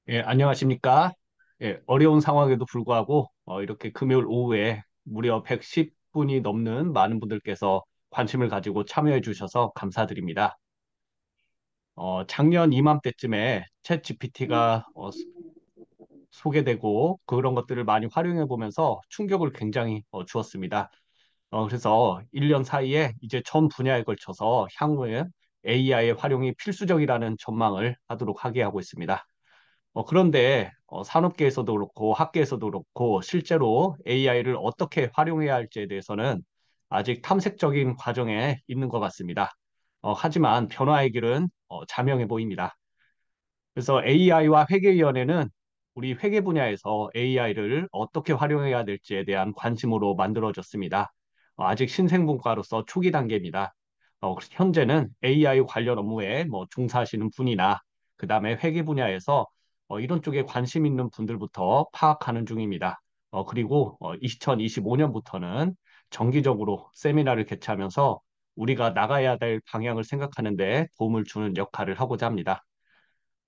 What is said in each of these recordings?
안녕하십니까? 어려운 상황에도 불구하고 이렇게 금요일 오후에 무려 110분이 넘는 많은 분들께서 관심을 가지고 참여해 주셔서 감사드립니다. 작년 이맘때쯤에 챗 GPT가 소개되고 그런 것들을 많이 활용해 보면서 충격을 굉장히 주었습니다. 그래서 1년 사이에 이제 전 분야에 걸쳐서 향후에 AI의 활용이 필수적이라는 전망을 하도록 하게 하고 있습니다. 그런데 산업계에서도 그렇고 학계에서도 그렇고 실제로 AI를 어떻게 활용해야 할지에 대해서는 아직 탐색적인 과정에 있는 것 같습니다. 하지만 변화의 길은 자명해 보입니다. 그래서 AI와 회계위원회는 우리 회계 분야에서 AI를 어떻게 활용해야 될지에 대한 관심으로 만들어졌습니다. 아직 신생분과로서 초기 단계입니다. 현재는 AI 관련 업무에 종사하시는 분이나 그다음에 회계 분야에서 이런 쪽에 관심 있는 분들부터 파악하는 중입니다. 그리고 2025년부터는 정기적으로 세미나를 개최하면서 우리가 나가야 될 방향을 생각하는 데 도움을 주는 역할을 하고자 합니다.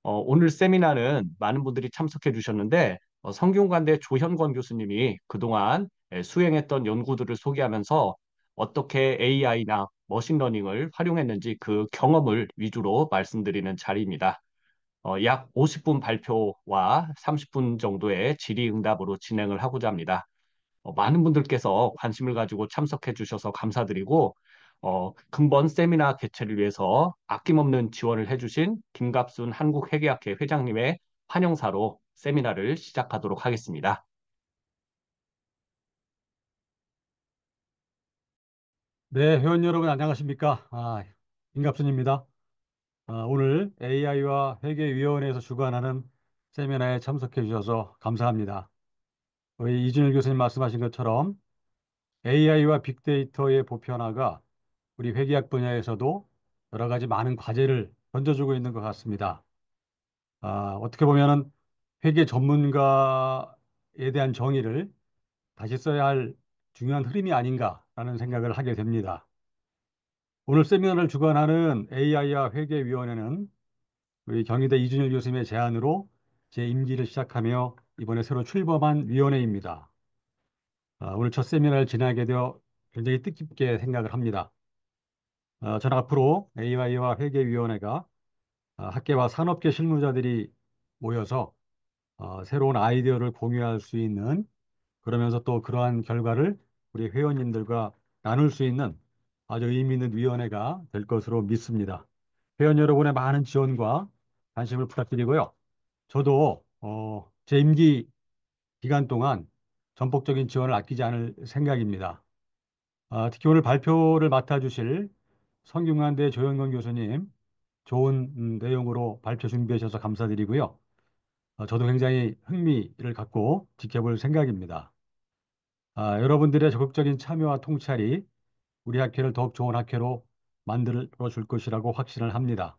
오늘 세미나는 많은 분들이 참석해 주셨는데 성균관대 조현권 교수님이 그동안 수행했던 연구들을 소개하면서 어떻게 AI나 머신러닝을 활용했는지 그 경험을 위주로 말씀드리는 자리입니다. 약 50분 발표와 30분 정도의 질의응답으로 진행을 하고자 합니다. 많은 분들께서 관심을 가지고 참석해 주셔서 감사드리고, 금번 세미나 개최를 위해서 아낌없는 지원을 해주신 김갑순 한국회계학회 회장님의 환영사로 세미나를 시작하도록 하겠습니다. 네, 회원 여러분 안녕하십니까? 임갑순입니다. 오늘 AI와 회계위원회에서 주관하는 세미나에 참석해 주셔서 감사합니다. 우리 이준일 교수님 말씀하신 것처럼 AI와 빅데이터의 보편화가 우리 회계학 분야에서도 여러 가지 많은 과제를 던져주고 있는 것 같습니다. 어떻게 보면은 회계 전문가에 대한 정의를 다시 써야 할 중요한 흐름이 아닌가라는 생각을 하게 됩니다. 오늘 세미나를 주관하는 AI와 회계위원회는 우리 경희대 이준일 교수님의 제안으로 제 임기를 시작하며 이번에 새로 출범한 위원회입니다. 오늘 첫 세미나를 진행하게 되어 굉장히 뜻깊게 생각을 합니다. 저는 앞으로 AI와 회계위원회가 학계와 산업계 실무자들이 모여서 새로운 아이디어를 공유할 수 있는, 그러면서 또 그러한 결과를 우리 회원님들과 나눌 수 있는 아주 의미 있는 위원회가 될 것으로 믿습니다. 회원 여러분의 많은 지원과 관심을 부탁드리고요. 저도 제 임기 기간 동안 전폭적인 지원을 아끼지 않을 생각입니다. 특히 오늘 발표를 맡아주실 성균관대 조영건 교수님, 좋은 내용으로 발표 준비해 주셔서 감사드리고요. 저도 굉장히 흥미를 갖고 지켜볼 생각입니다. 여러분들의 적극적인 참여와 통찰이 우리 학회를 더욱 좋은 학회로 만들어 줄 것이라고 확신을 합니다.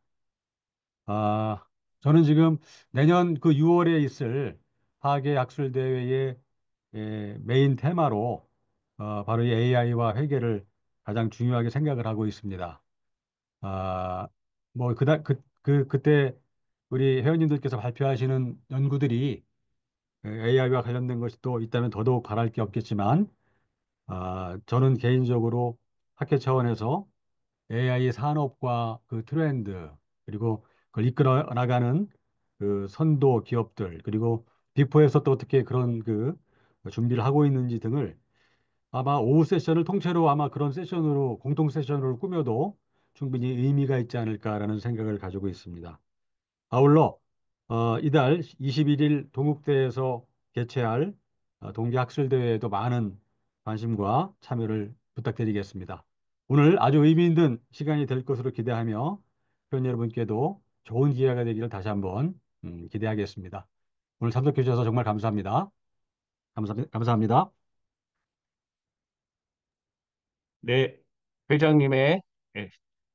아, 저는 지금 내년 그 6월에 있을 하계 학술대회의 메인 테마로 바로 이 AI와 회계를 가장 중요하게 생각을 하고 있습니다. 아, 그때 우리 회원님들께서 발표하시는 연구들이 AI와 관련된 것이 또 있다면 더더욱 바랄 게 없겠지만, 저는 개인적으로 학회 차원에서 AI 산업과 그 트렌드, 그리고 그걸 이끌어 나가는 그 선도 기업들, 그리고 빅4에서 또 어떻게 그런 그 준비를 하고 있는지 등을 아마 오후 세션을 통째로 아마 그런 세션으로, 공동 세션으로 꾸며도 충분히 의미가 있지 않을까라는 생각을 가지고 있습니다. 아울러 이달 21일 동국대에서 개최할 동계학술대회에도 많은 관심과 참여를 부탁드리겠습니다. 오늘 아주 의미 있는 시간이 될 것으로 기대하며 회원 여러분께도 좋은 기회가 되기를 다시 한번 기대하겠습니다. 오늘 참석해 주셔서 정말 감사합니다. 감사합니다. 네, 회장님의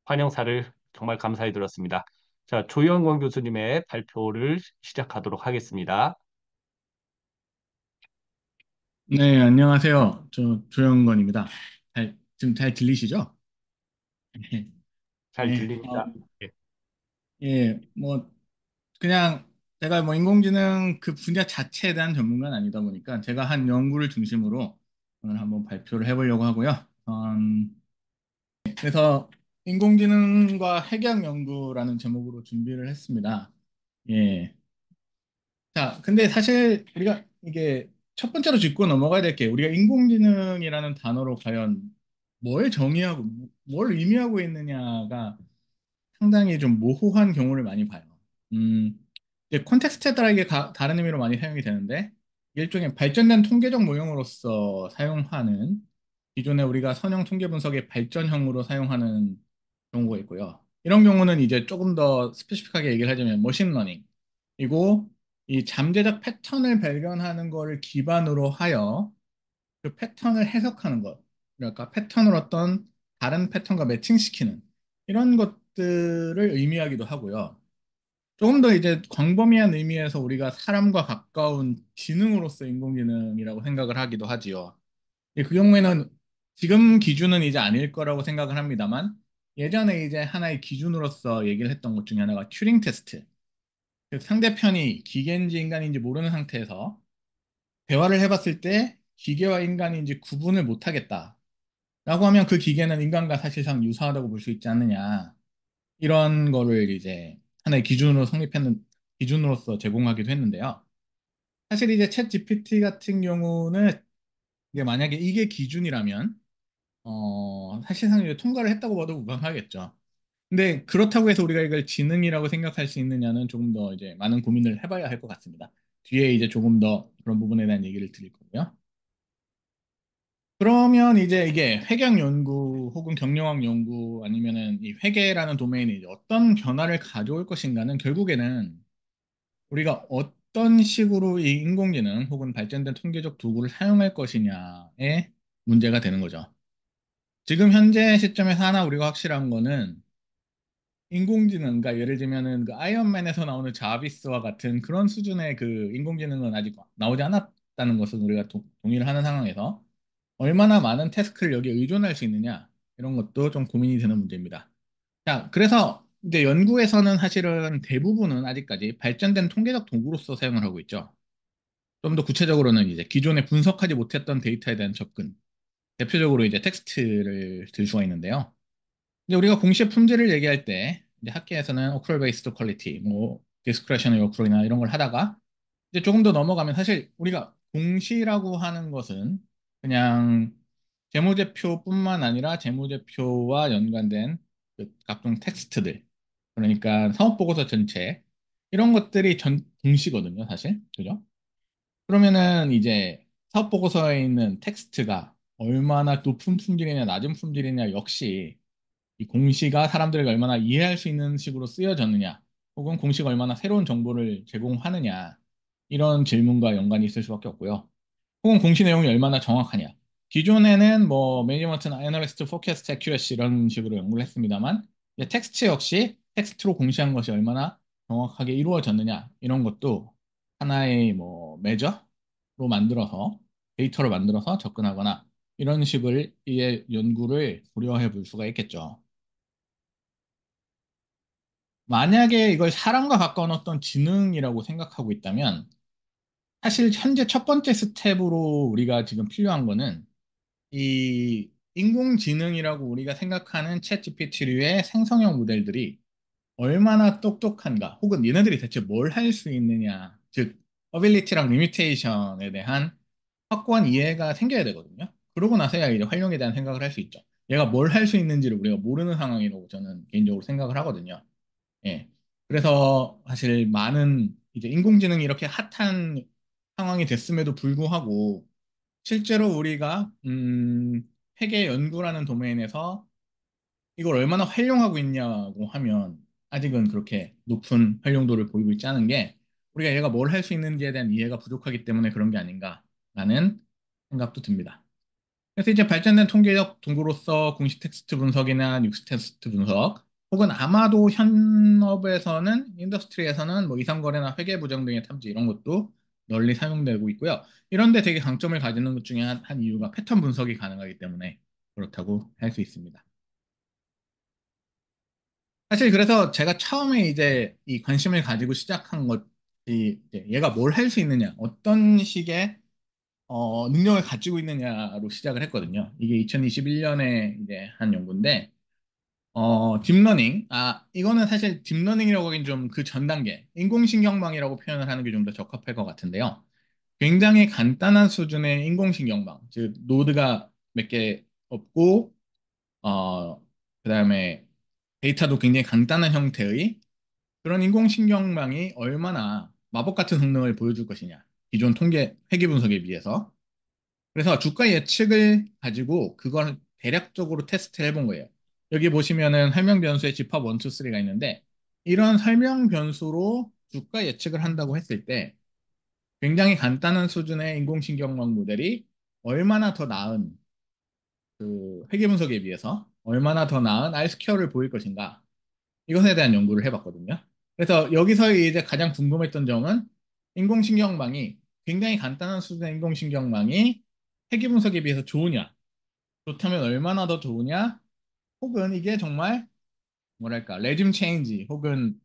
환영사를 정말 감사히 들었습니다. 자, 조현권 교수님의 발표를 시작하도록 하겠습니다. 네, 안녕하세요. 저 조영건입니다. 지금 잘 들리시죠? 잘 네, 들립니다. 예. 예, 그냥 제가 뭐 인공지능 그 분야 자체에 대한 전문가는 아니다 보니까 제가 한 연구를 중심으로 오늘 한번 발표를 해보려고 하고요. 그래서 인공지능과 핵약 연구라는 제목으로 준비를 했습니다. 예. 자, 근데 사실 우리가 이게 첫 번째로 짚고 넘어가야 될 게 우리가 인공지능이라는 단어로 과연 뭘 정의하고 뭘 의미하고 있느냐가 상당히 좀 모호한 경우를 많이 봐요. 음, 이제 콘텍스트에 따라 이게 다른 의미로 많이 사용이 되는데 일종의 발전된 통계적 모형으로서 사용하는 기존에 우리가 선형 통계 분석의 발전형으로 사용하는 경우가 있고요. 이런 경우는 이제 조금 더 스페시픽하게 얘기를 하자면 머신러닝이고 이 잠재적 패턴을 발견하는 것을 기반으로 하여 그 패턴을 해석하는 것, 그러니까 패턴을 어떤 다른 패턴과 매칭시키는 이런 것들을 의미하기도 하고요. 조금 더 이제 광범위한 의미에서 우리가 사람과 가까운 지능으로서 인공지능이라고 생각을 하기도 하지요. 그 경우에는 지금 기준은 이제 아닐 거라고 생각을 합니다만 예전에 이제 하나의 기준으로서 얘기를 했던 것 중에 하나가 튜링 테스트. 즉 상대편이 기계인지 인간인지 모르는 상태에서 대화를 해봤을 때 기계와 인간인지 구분을 못하겠다. 라고 하면 그 기계는 인간과 사실상 유사하다고 볼 수 있지 않느냐. 이런 거를 이제 하나의 기준으로 성립했는, 기준으로서 제공하기도 했는데요. 사실 이제 챗 GPT 같은 경우는 이게 만약에 이게 기준이라면, 사실상 이제 통과를 했다고 봐도 무방하겠죠. 근데 그렇다고 해서 우리가 이걸 지능이라고 생각할 수 있느냐는 조금 더 이제 많은 고민을 해봐야 할 것 같습니다. 뒤에 이제 조금 더 그런 부분에 대한 얘기를 드릴 거고요. 그러면 이제 이게 회계 연구 혹은 경영학 연구 아니면은 이 회계라는 도메인이 이제 어떤 변화를 가져올 것인가는 결국에는 우리가 어떤 식으로 이 인공지능 혹은 발전된 통계적 도구를 사용할 것이냐의 문제가 되는 거죠. 지금 현재 시점에서 하나 우리가 확실한 거는 인공지능, 그러니까 예를 들면은 그 아이언맨에서 나오는 자비스와 같은 그런 수준의 그 인공지능은 아직 나오지 않았다는 것은 우리가 동의를 하는 상황에서 얼마나 많은 태스크를 여기에 의존할 수 있느냐 이런 것도 좀 고민이 되는 문제입니다. 자, 그래서 이제 연구에서는 사실은 대부분은 아직까지 발전된 통계적 도구로서 사용을 하고 있죠. 좀 더 구체적으로는 이제 기존에 분석하지 못했던 데이터에 대한 접근, 대표적으로 이제 텍스트를 들 수가 있는데요. 이제 우리가 공시의 품질을 얘기할 때 이제 학계에서는 accrual based quality, 뭐 discretionary accrual이나 이런 걸 하다가 이제 조금 더 넘어가면 사실 우리가 공시라고 하는 것은 그냥 재무제표뿐만 아니라 재무제표와 연관된 그 각종 텍스트들, 그러니까 사업보고서 전체 이런 것들이 전 공시거든요, 사실. 그죠? 그러면은 이제 사업보고서에 있는 텍스트가 얼마나 높은 품질이냐 낮은 품질이냐 역시 이 공시가 사람들에게 얼마나 이해할 수 있는 식으로 쓰여졌느냐, 혹은 공시가 얼마나 새로운 정보를 제공하느냐, 이런 질문과 연관이 있을 수밖에 없고요. 혹은 공시 내용이 얼마나 정확하냐. 기존에는 뭐 매니지먼트나 애널리스트, 포캐스트, 애큐러시 이런 식으로 연구를 했습니다만 이제 텍스트 역시 텍스트로 공시한 것이 얼마나 정확하게 이루어졌느냐 이런 것도 하나의 뭐 매저로 만들어서 데이터로 만들어서 접근하거나 이런 식을 의 연구를 고려해 볼 수가 있겠죠. 만약에 이걸 사람과 가까운 어떤 지능이라고 생각하고 있다면 사실 현재 첫 번째 스텝으로 우리가 지금 필요한 거는 이 인공지능이라고 우리가 생각하는 챗 GPT류의 생성형 모델들이 얼마나 똑똑한가 혹은 얘네들이 대체 뭘 할 수 있느냐 즉 어빌리티랑 리미테이션에 대한 확고한 이해가 생겨야 되거든요. 그러고 나서야 이제 활용에 대한 생각을 할 수 있죠. 얘가 뭘 할 수 있는지를 우리가 모르는 상황이라고 저는 개인적으로 생각을 하거든요. 예. 그래서 사실 많은 이제 인공지능이 이렇게 핫한 상황이 됐음에도 불구하고 실제로 우리가 회계 연구라는 도메인에서 이걸 얼마나 활용하고 있냐고 하면 아직은 그렇게 높은 활용도를 보이고 있지 않은 게 우리가 얘가 뭘 할 수 있는지에 대한 이해가 부족하기 때문에 그런 게 아닌가라는 생각도 듭니다. 그래서 이제 발전된 통계적 도구로서 공식 텍스트 분석이나 뉴스 텍스트 분석, 혹은 아마도 현업에서는, 인더스트리에서는 뭐 이상거래나 회계부정 등의 탐지 이런 것도 널리 사용되고 있고요. 이런데 되게 강점을 가지는 것 중에 한 이유가 패턴 분석이 가능하기 때문에 그렇다고 할 수 있습니다. 사실 그래서 제가 처음에 이제 이 관심을 가지고 시작한 것 이제 얘가 뭘 할 수 있느냐, 어떤 식의 능력을 가지고 있느냐로 시작을 했거든요. 이게 2021년에 이제 한 연구인데, 딥러닝, 이거는 사실 딥러닝이라고 하긴 좀 그 전 단계, 인공신경망이라고 표현을 하는 게 좀 더 적합할 것 같은데요. 굉장히 간단한 수준의 인공신경망, 즉, 노드가 몇 개 없고, 어, 그 다음에 데이터도 굉장히 간단한 형태의 그런 인공신경망이 얼마나 마법 같은 성능을 보여줄 것이냐. 기존 통계 회귀 분석에 비해서. 그래서 주가 예측을 가지고 그걸 대략적으로 테스트 해본 거예요. 여기 보시면은 설명 변수에 집합 1, 2, 3가 있는데 이런 설명 변수로 주가 예측을 한다고 했을 때 굉장히 간단한 수준의 인공신경망 모델이 얼마나 더 나은 그 회귀 분석에 비해서 얼마나 더 나은 R스퀘어를 보일 것인가 이것에 대한 연구를 해봤거든요. 그래서 여기서 이제 가장 궁금했던 점은 인공신경망이 굉장히 간단한 수준의 인공신경망이 회귀 분석에 비해서 좋으냐, 좋다면 얼마나 더 좋으냐, 혹은 이게 정말 뭐랄까 레짐 체인지 혹은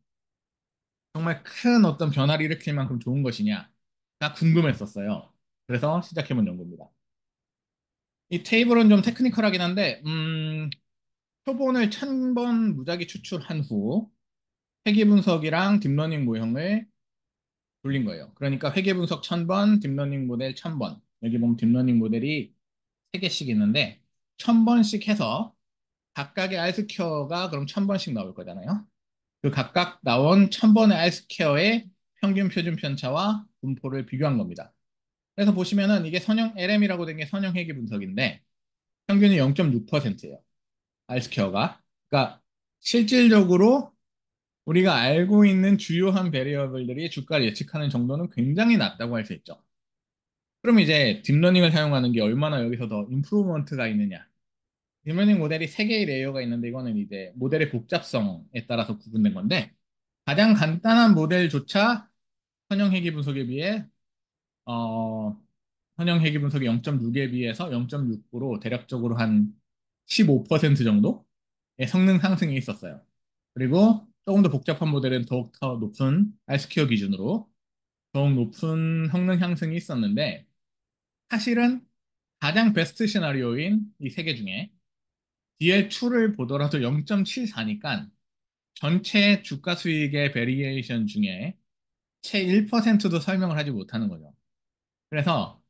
정말 큰 어떤 변화를 일으킬 만큼 좋은 것이냐가 궁금했었어요. 그래서 시작해본 연구입니다. 이 테이블은 좀 테크니컬하긴 한데 표본을 1000번 무작위 추출한 후 회귀 분석이랑 딥러닝 모형을 돌린 거예요. 그러니까 회계 분석 1000번, 딥러닝 모델 1000번. 여기 보면 딥러닝 모델이 3개씩 있는데 1000번씩 해서 각각의 R스퀘어가 그럼 1000번씩 나올 거잖아요. 그 각각 나온 1000번의 R스퀘어의 평균 표준 편차와 분포를 비교한 겁니다. 그래서 보시면은 이게 선형 LM이라고 된 게 선형 회계 분석인데 평균이 0.6%예요. R스퀘어가. 그러니까 실질적으로 우리가 알고 있는 주요한 베리어블들이 주가를 예측하는 정도는 굉장히 낮다고 할 수 있죠. 그럼 이제 딥러닝을 사용하는 게 얼마나 여기서 더 임프루먼트가 있느냐. 딥러닝 모델이 3개의 레이어가 있는데 이거는 이제 모델의 복잡성에 따라서 구분된 건데 가장 간단한 모델조차 선형 회귀 분석에 비해 어, 선형 회귀 분석이 0.6에 비해서 0.6으로 대략적으로 한 15% 정도의 성능 상승이 있었어요. 그리고 조금 더 복잡한 모델은 더욱 더 높은 R스퀘어 기준으로 더욱 높은 성능 향상이 있었는데 사실은 가장 베스트 시나리오인 이 세 개 중에 DL2를 보더라도 0.74니까 전체 주가 수익의 베리에이션 중에 채 1%도 설명을 하지 못하는 거죠. 그래서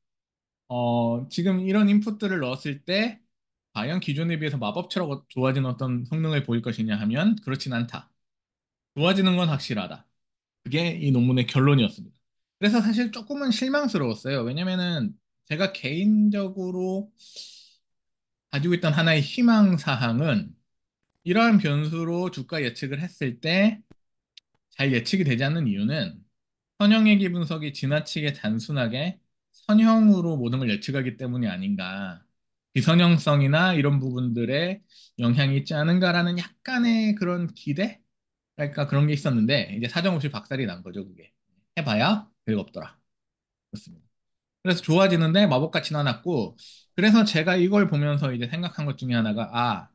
지금 이런 인풋들을 넣었을 때 과연 기존에 비해서 마법처럼 좋아진 어떤 성능을 보일 것이냐 하면 그렇진 않다. 좋아지는 건 확실하다. 그게 이 논문의 결론이었습니다. 그래서 사실 조금은 실망스러웠어요. 왜냐면은 제가 개인적으로 가지고 있던 하나의 희망 사항은 이러한 변수로 주가 예측을 했을 때 잘 예측이 되지 않는 이유는 선형회귀 분석이 지나치게 단순하게 선형으로 모든 걸 예측하기 때문이 아닌가. 비선형성이나 이런 부분들에 영향이 있지 않은가라는 약간의 그런 기대? 그러니까 그런 게 있었는데 이제 사정없이 박살이 난 거죠, 그게. 해봐야 별거 없더라. 그렇습니다. 그래서 좋아지는데 마법같이 나놨고 그래서 제가 이걸 보면서 이제 생각한 것 중에 하나가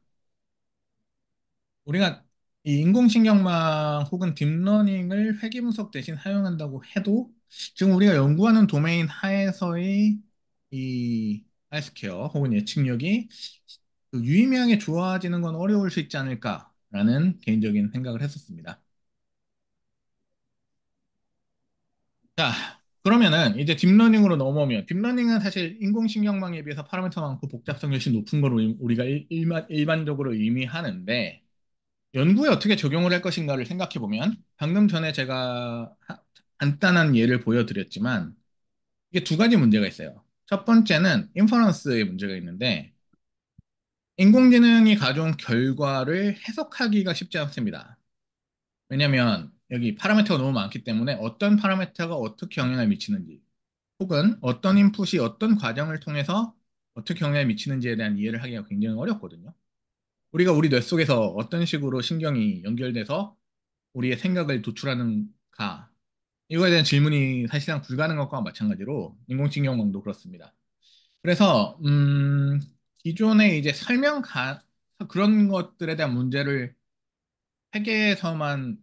우리가 이 인공신경망 혹은 딥러닝을 회귀 분석 대신 사용한다고 해도 지금 우리가 연구하는 도메인 하에서의 이 R스퀘어 혹은 예측력이 그 유의미하게 좋아지는 건 어려울 수 있지 않을까라는 개인적인 생각을 했었습니다. 자, 그러면은 이제 딥러닝으로 넘어오면 딥러닝은 사실 인공신경망에 비해서 파라미터 많고 복잡성이 훨씬 높은 걸로 우리가 일반적으로 의미하는데 연구에 어떻게 적용을 할 것인가를 생각해 보면 방금 전에 제가 간단한 예를 보여드렸지만 이게 두 가지 문제가 있어요. 첫 번째는 인퍼런스의 문제가 있는데 인공지능이 가져온 결과를 해석하기가 쉽지 않습니다. 왜냐하면 여기 파라미터가 너무 많기 때문에 어떤 파라미터가 어떻게 영향을 미치는지 혹은 어떤 인풋이 어떤 과정을 통해서 어떻게 영향을 미치는지에 대한 이해를 하기가 굉장히 어렵거든요. 우리가 우리 뇌 속에서 어떤 식으로 신경이 연결돼서 우리의 생각을 도출하는가 이거에 대한 질문이 사실상 불가능한 것과 마찬가지로 인공지능망도 그렇습니다. 그래서 기존의 이제 그런 것들에 대한 문제를 회계에서만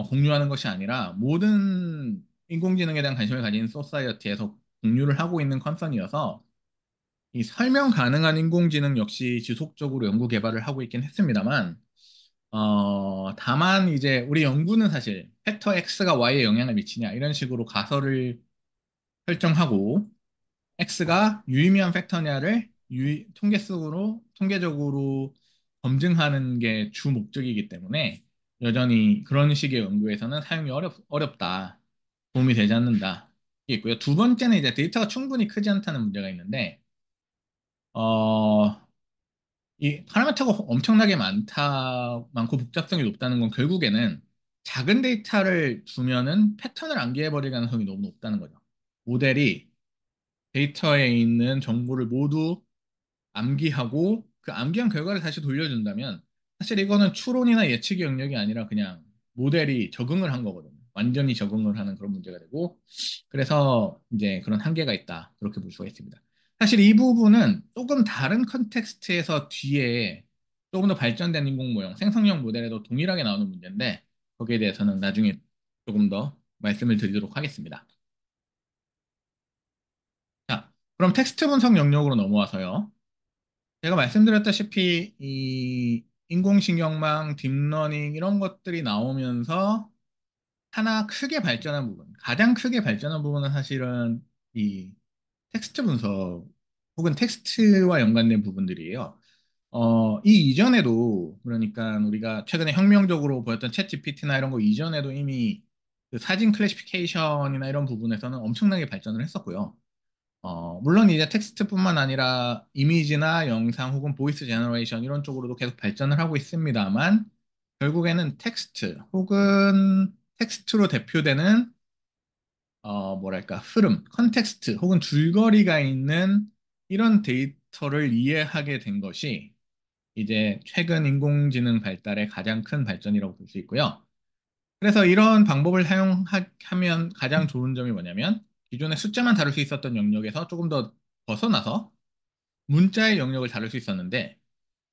공유하는 것이 아니라 모든 인공지능에 대한 관심을 가진 소사이어티에서 공유를 하고 있는 컨선이어서 이 설명 가능한 인공지능 역시 지속적으로 연구 개발을 하고 있긴 했습니다만, 다만 이제 우리 연구는 사실 팩터 X가 Y에 영향을 미치냐 이런 식으로 가설을 설정하고 X가 유의미한 팩터냐를 통계적으로 검증하는 게 주 목적이기 때문에 여전히 그런 식의 연구에서는 사용이 어렵다. 도움이 되지 않는다. 이게 있고요. 두 번째는 이제 데이터가 충분히 크지 않다는 문제가 있는데, 어, 이 파라미터가 엄청나게 많고 복잡성이 높다는 건 결국에는 작은 데이터를 두면은 패턴을 암기해버릴 가능성이 너무 높다는 거죠. 모델이 데이터에 있는 정보를 모두 암기하고 그 암기한 결과를 다시 돌려준다면 사실 이거는 추론이나 예측의 영역이 아니라 그냥 모델이 적응을 한 거거든요. 완전히 적응을 하는 그런 문제가 되고 그래서 이제 그런 한계가 있다. 그렇게 볼 수가 있습니다. 사실 이 부분은 조금 다른 컨텍스트에서 뒤에 조금 더 발전된 인공모형, 생성형 모델에도 동일하게 나오는 문제인데 거기에 대해서는 나중에 조금 더 말씀을 드리도록 하겠습니다. 자, 그럼 텍스트 분석 영역으로 넘어와서요. 제가 말씀드렸다시피 이 인공신경망, 딥러닝 이런 것들이 나오면서 하나 크게 발전한 부분, 가장 크게 발전한 부분은 사실은 이 텍스트 분석 혹은 텍스트와 연관된 부분들이에요. 이 이전에도 그러니까 우리가 최근에 혁명적으로 보였던 챗 GPT나 이런 거 이전에도 이미 그 사진 클래시피케이션이나 이런 부분에서는 엄청나게 발전을 했었고요. 물론 이제 텍스트뿐만 아니라 이미지나 영상 혹은 보이스 제너레이션 이런 쪽으로도 계속 발전을 하고 있습니다만 결국에는 텍스트 혹은 텍스트로 대표되는 뭐랄까 흐름, 컨텍스트 혹은 줄거리가 있는 이런 데이터를 이해하게 된 것이 이제 최근 인공지능 발달의 가장 큰 발전이라고 볼 수 있고요. 그래서 이런 방법을 사용하면 가장 좋은 점이 뭐냐면 기존에 숫자만 다룰 수 있었던 영역에서 조금 더 벗어나서 문자의 영역을 다룰 수 있었는데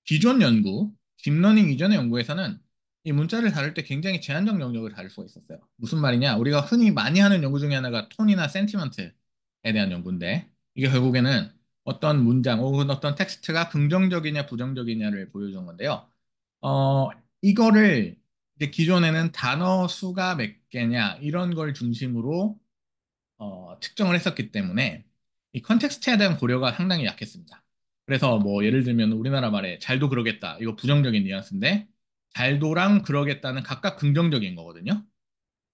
기존 연구, 딥러닝 이전의 연구에서는 이 문자를 다룰 때 굉장히 제한적 영역을 다룰 수가 있었어요. 무슨 말이냐? 우리가 흔히 많이 하는 연구 중에 하나가 톤이나 센티먼트에 대한 연구인데 이게 결국에는 어떤 문장 혹은 어떤 텍스트가 긍정적이냐 부정적이냐를 보여주는 건데요. 어, 이거를 이제 기존에는 단어 수가 몇 개냐 이런 걸 중심으로 측정을 했었기 때문에 이 컨텍스트에 대한 고려가 상당히 약했습니다. 그래서 뭐 예를 들면 우리나라 말에 잘도 그러겠다 이거 부정적인 뉘앙스인데 잘도랑 그러겠다는 각각 긍정적인 거거든요.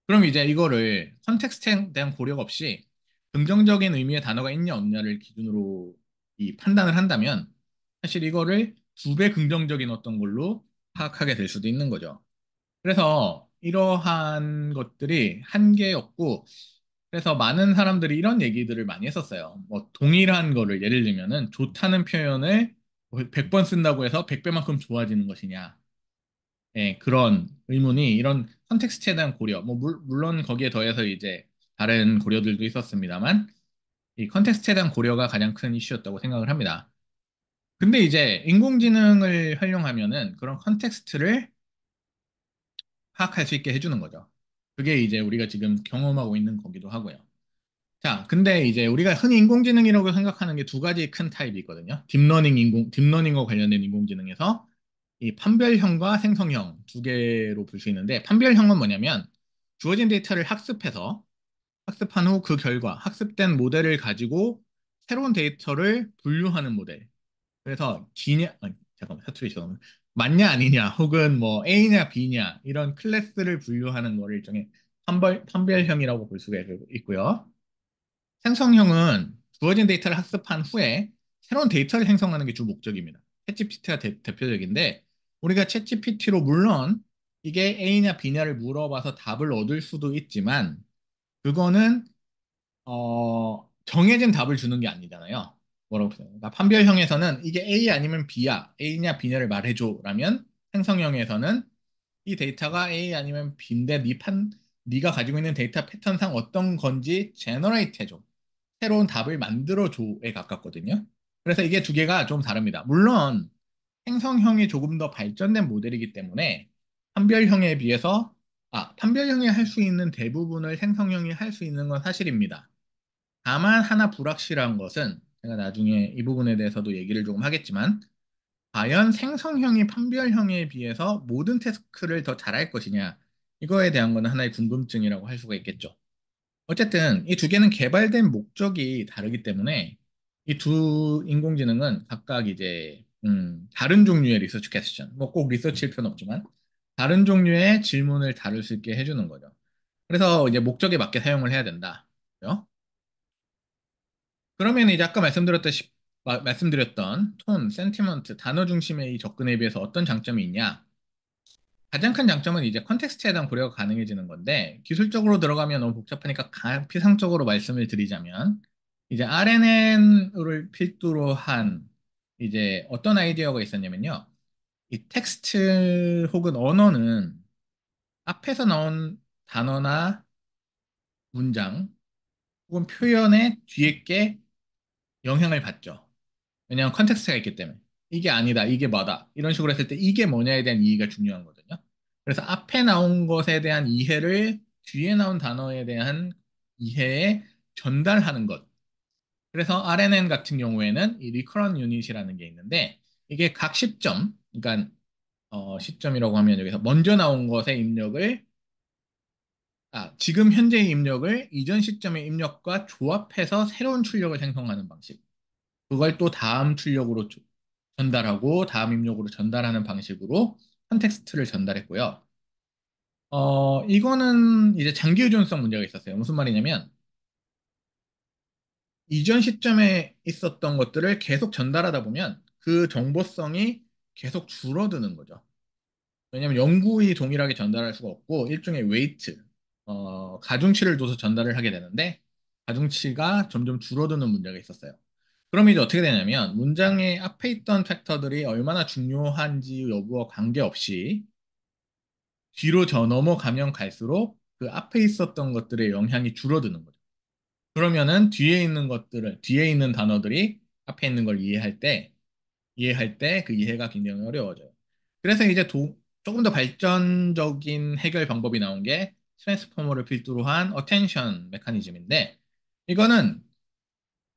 그럼 이제 이거를 컨텍스트에 대한 고려가 없이 긍정적인 의미의 단어가 있냐 없냐를 기준으로 이 판단을 한다면 사실 이거를 두 배 긍정적인 어떤 걸로 파악하게 될 수도 있는 거죠. 그래서 이러한 것들이 한계였고 그래서 많은 사람들이 이런 얘기들을 많이 했었어요. 뭐 동일한 거를 예를 들면은 좋다는 표현을 100번 쓴다고 해서 100배만큼 좋아지는 것이냐. 예, 그런 의문이 이런 컨텍스트에 대한 고려, 뭐 물론 거기에 더해서 이제 다른 고려들도 있었습니다만 이 컨텍스트에 대한 고려가 가장 큰 이슈였다고 생각을 합니다. 근데 이제 인공지능을 활용하면은 그런 컨텍스트를 파악할 수 있게 해주는 거죠. 그게 이제 우리가 지금 경험하고 있는 거기도 하고요. 자, 근데 이제 우리가 흔히 인공지능이라고 생각하는 게 두 가지 큰 타입이 있거든요. 딥러닝과 관련된 인공지능에서 이 판별형과 생성형 두 개로 볼 수 있는데, 판별형은 뭐냐면 주어진 데이터를 학습한 후 그 결과, 학습된 모델을 가지고 새로운 데이터를 분류하는 모델. 그래서 아니, 잠깐만, 사투리 죄송합니다. 맞냐 아니냐, 혹은 뭐 A냐 B냐 이런 클래스를 분류하는 거를 일종의 판별형이라고 볼 수가 있고요. 생성형은 주어진 데이터를 학습한 후에 새로운 데이터를 생성하는 게 주 목적입니다. 챗GPT가 대표적인데 우리가 챗GPT로 물론 이게 A냐 B냐를 물어봐서 답을 얻을 수도 있지만 그거는 정해진 답을 주는 게 아니잖아요. 뭐라고 해요? 그러니까 판별형에서는 이게 A 아니면 B야, A냐 B냐를 말해줘라면 생성형에서는 이 데이터가 A 아니면 B인데 네가 가지고 있는 데이터 패턴상 어떤 건지 제너레이트 해줘. 새로운 답을 만들어줘에 가깝거든요. 그래서 이게 두 개가 좀 다릅니다. 물론 행성형이 조금 더 발전된 모델이기 때문에 판별형에 비해서 판별형이 할 수 있는 대부분을 생성형이 할 수 있는 건 사실입니다. 다만 하나 불확실한 것은 제가 나중에 이 부분에 대해서도 얘기를 조금 하겠지만 과연 생성형이 판별형에 비해서 모든 태스크를 더 잘할 것이냐 이거에 대한 건 하나의 궁금증이라고 할 수가 있겠죠. 어쨌든 이 두 개는 개발된 목적이 다르기 때문에 이 두 인공지능은 각각 이제 다른 종류의 리서치 퀘스천, 뭐 꼭 리서치일 필요는 없지만 다른 종류의 질문을 다룰 수 있게 해주는 거죠. 그래서 이제 목적에 맞게 사용을 해야 된다. 그죠? 그러면 이제 아까 말씀드렸던 톤, 센티먼트, 단어 중심의 이 접근에 비해서 어떤 장점이 있냐? 가장 큰 장점은 이제 컨텍스트에 대한 고려가 가능해지는 건데 기술적으로 들어가면 너무 복잡하니까 피상적으로 말씀을 드리자면 이제 RNN을 필두로 한 이제 어떤 아이디어가 있었냐면요. 이 텍스트 혹은 언어는 앞에서 나온 단어나 문장 혹은 표현의 뒤에 게 영향을 받죠. 왜냐하면 컨텍스트가 있기 때문에. 이게 아니다, 이게 뭐다. 이런 식으로 했을 때 이게 뭐냐에 대한 이해가 중요한 거거든요. 그래서 앞에 나온 것에 대한 이해를 뒤에 나온 단어에 대한 이해에 전달하는 것. 그래서 RNN 같은 경우에는 이 리커런 유닛이라는 게 있는데 이게 각 시점, 그러니까 시점이라고 하면 여기서 먼저 나온 것의 입력을 지금 현재의 입력을 이전 시점의 입력과 조합해서 새로운 출력을 생성하는 방식. 그걸 또 다음 출력으로 전달하고 다음 입력으로 전달하는 방식으로 컨텍스트를 전달했고요. 이거는 이제 장기 의존성 문제가 있었어요. 무슨 말이냐면 이전 시점에 있었던 것들을 계속 전달하다 보면 그 정보성이 계속 줄어드는 거죠. 왜냐하면 영구히 동일하게 전달할 수가 없고 일종의 웨이트, 가중치를 둬서 전달을 하게 되는데 가중치가 점점 줄어드는 문제가 있었어요. 그럼 이제 어떻게 되냐면 문장의 앞에 있던 팩터들이 얼마나 중요한지 여부와 관계없이 뒤로 저 넘어가면 갈수록 그 앞에 있었던 것들의 영향이 줄어드는 거죠. 그러면은 뒤에 있는 단어들이 앞에 있는 걸 이해할 때 그 이해가 굉장히 어려워져요. 그래서 이제 조금 더 발전적인 해결 방법이 나온 게 트랜스포머를 필두로 한 어텐션 메커니즘인데 이거는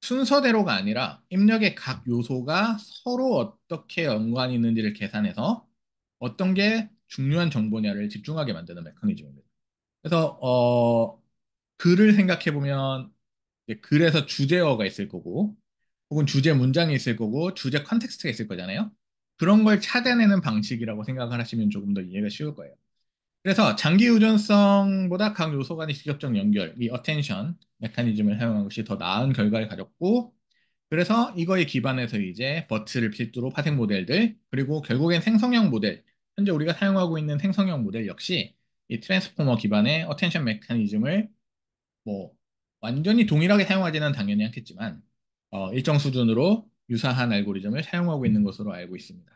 순서대로가 아니라 입력의 각 요소가 서로 어떻게 연관이 있는지를 계산해서 어떤 게 중요한 정보냐를 집중하게 만드는 메커니즘입니다. 그래서 글을 생각해 보면 글에서 주제어가 있을 거고 혹은 주제 문장이 있을 거고 주제 컨텍스트가 있을 거잖아요. 그런 걸 찾아내는 방식이라고 생각을 하시면 조금 더 이해가 쉬울 거예요. 그래서 장기 의존성보다 각 요소 간의 직접적 연결, 이 어텐션 메커니즘을 사용한 것이 더 나은 결과를 가졌고 그래서 이거에 기반해서 이제 버트를 필두로 파생 모델들 그리고 결국엔 생성형 모델 현재 우리가 사용하고 있는 생성형 모델 역시 이 트랜스포머 기반의 어텐션 메커니즘을 뭐 완전히 동일하게 사용하지는 당연히 않겠지만 일정 수준으로 유사한 알고리즘을 사용하고 있는 것으로 알고 있습니다.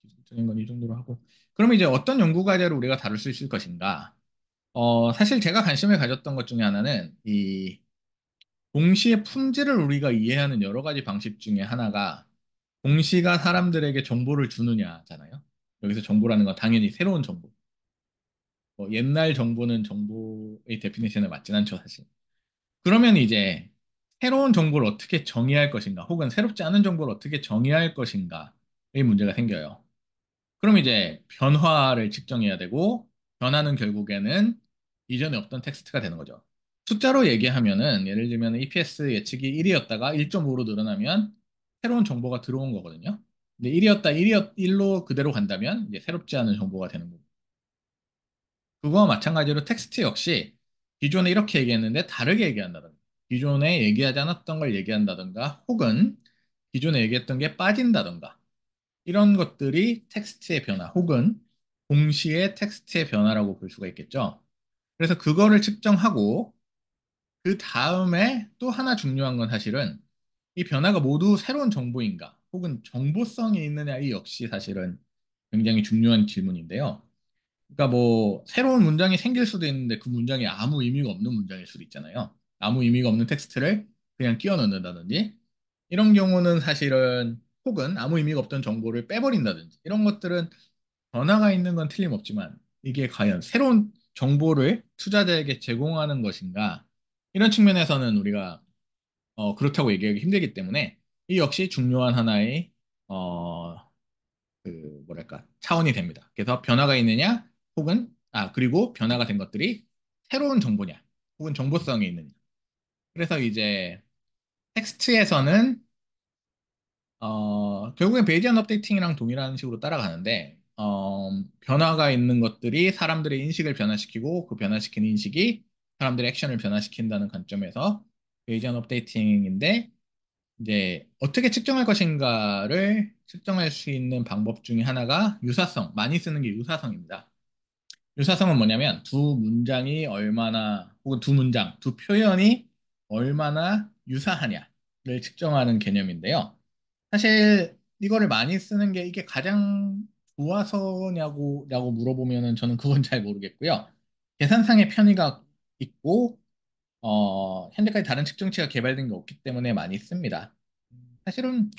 기술적인 건 이 정도로 하고 그럼 이제 어떤 연구 과제를 우리가 다룰 수 있을 것인가? 사실 제가 관심을 가졌던 것 중에 하나는 이 동시에 품질을 우리가 이해하는 여러 가지 방식 중에 하나가 동시가 사람들에게 정보를 주느냐잖아요. 여기서 정보라는 건 당연히 새로운 정보. 뭐 옛날 정보는 정보의 데피니션에 맞진 않죠, 사실. 그러면 이제 새로운 정보를 어떻게 정의할 것인가, 혹은 새롭지 않은 정보를 어떻게 정의할 것인가의 문제가 생겨요. 그럼 이제 변화를 측정해야 되고, 변화는 결국에는 이전에 없던 텍스트가 되는 거죠. 숫자로 얘기하면은, 예를 들면 EPS 예측이 1이었다가 1.5로 늘어나면 새로운 정보가 들어온 거거든요. 근데 1로 그대로 간다면 이제 새롭지 않은 정보가 되는 거고. 그거와 마찬가지로 텍스트 역시 기존에 이렇게 얘기했는데 다르게 얘기한다든가, 기존에 얘기하지 않았던 걸 얘기한다든가, 혹은 기존에 얘기했던 게 빠진다든가, 이런 것들이 텍스트의 변화, 혹은 동시에 텍스트의 변화라고 볼 수가 있겠죠. 그래서 그거를 측정하고, 그 다음에 또 하나 중요한 건 사실은 이 변화가 모두 새로운 정보인가, 혹은 정보성이 있느냐, 이 역시 사실은 굉장히 중요한 질문인데요. 그러니까 뭐 새로운 문장이 생길 수도 있는데 그 문장이 아무 의미가 없는 문장일 수도 있잖아요. 아무 의미가 없는 텍스트를 그냥 끼워 넣는다든지 이런 경우는 사실은 혹은 아무 의미가 없던 정보를 빼버린다든지 이런 것들은 변화가 있는 건 틀림없지만 이게 과연 새로운 정보를 투자자에게 제공하는 것인가? 이런 측면에서는 우리가 그렇다고 얘기하기 힘들기 때문에 이 역시 중요한 하나의 어, 뭐랄까 차원이 됩니다. 그래서 변화가 있느냐, 혹은 그리고 변화가 된 것들이 새로운 정보냐, 혹은 정보성이 있느냐. 그래서 이제 텍스트에서는 결국엔 베이지안 업데이팅이랑 동일한 식으로 따라가는데, 변화가 있는 것들이 사람들의 인식을 변화시키고 그 변화시킨 인식이 사람들의 액션을 변화시킨다는 관점에서 베이지안 업데이팅인데, 이제 어떻게 측정할 것인가를 측정할 수 있는 방법 중에 하나가 유사성, 많이 쓰는 게 유사성입니다. 유사성은 뭐냐면 두 문장이 얼마나, 혹은 두 문장, 두 표현이 얼마나 유사하냐를 측정하는 개념인데요. 사실 이거를 많이 쓰는 게 이게 가장 좋아서냐고 물어보면은 저는 그건 잘 모르겠고요. 계산상의 편의가 있고 현재까지 다른 측정치가 개발된 게 없기 때문에 많이 씁니다. 사실은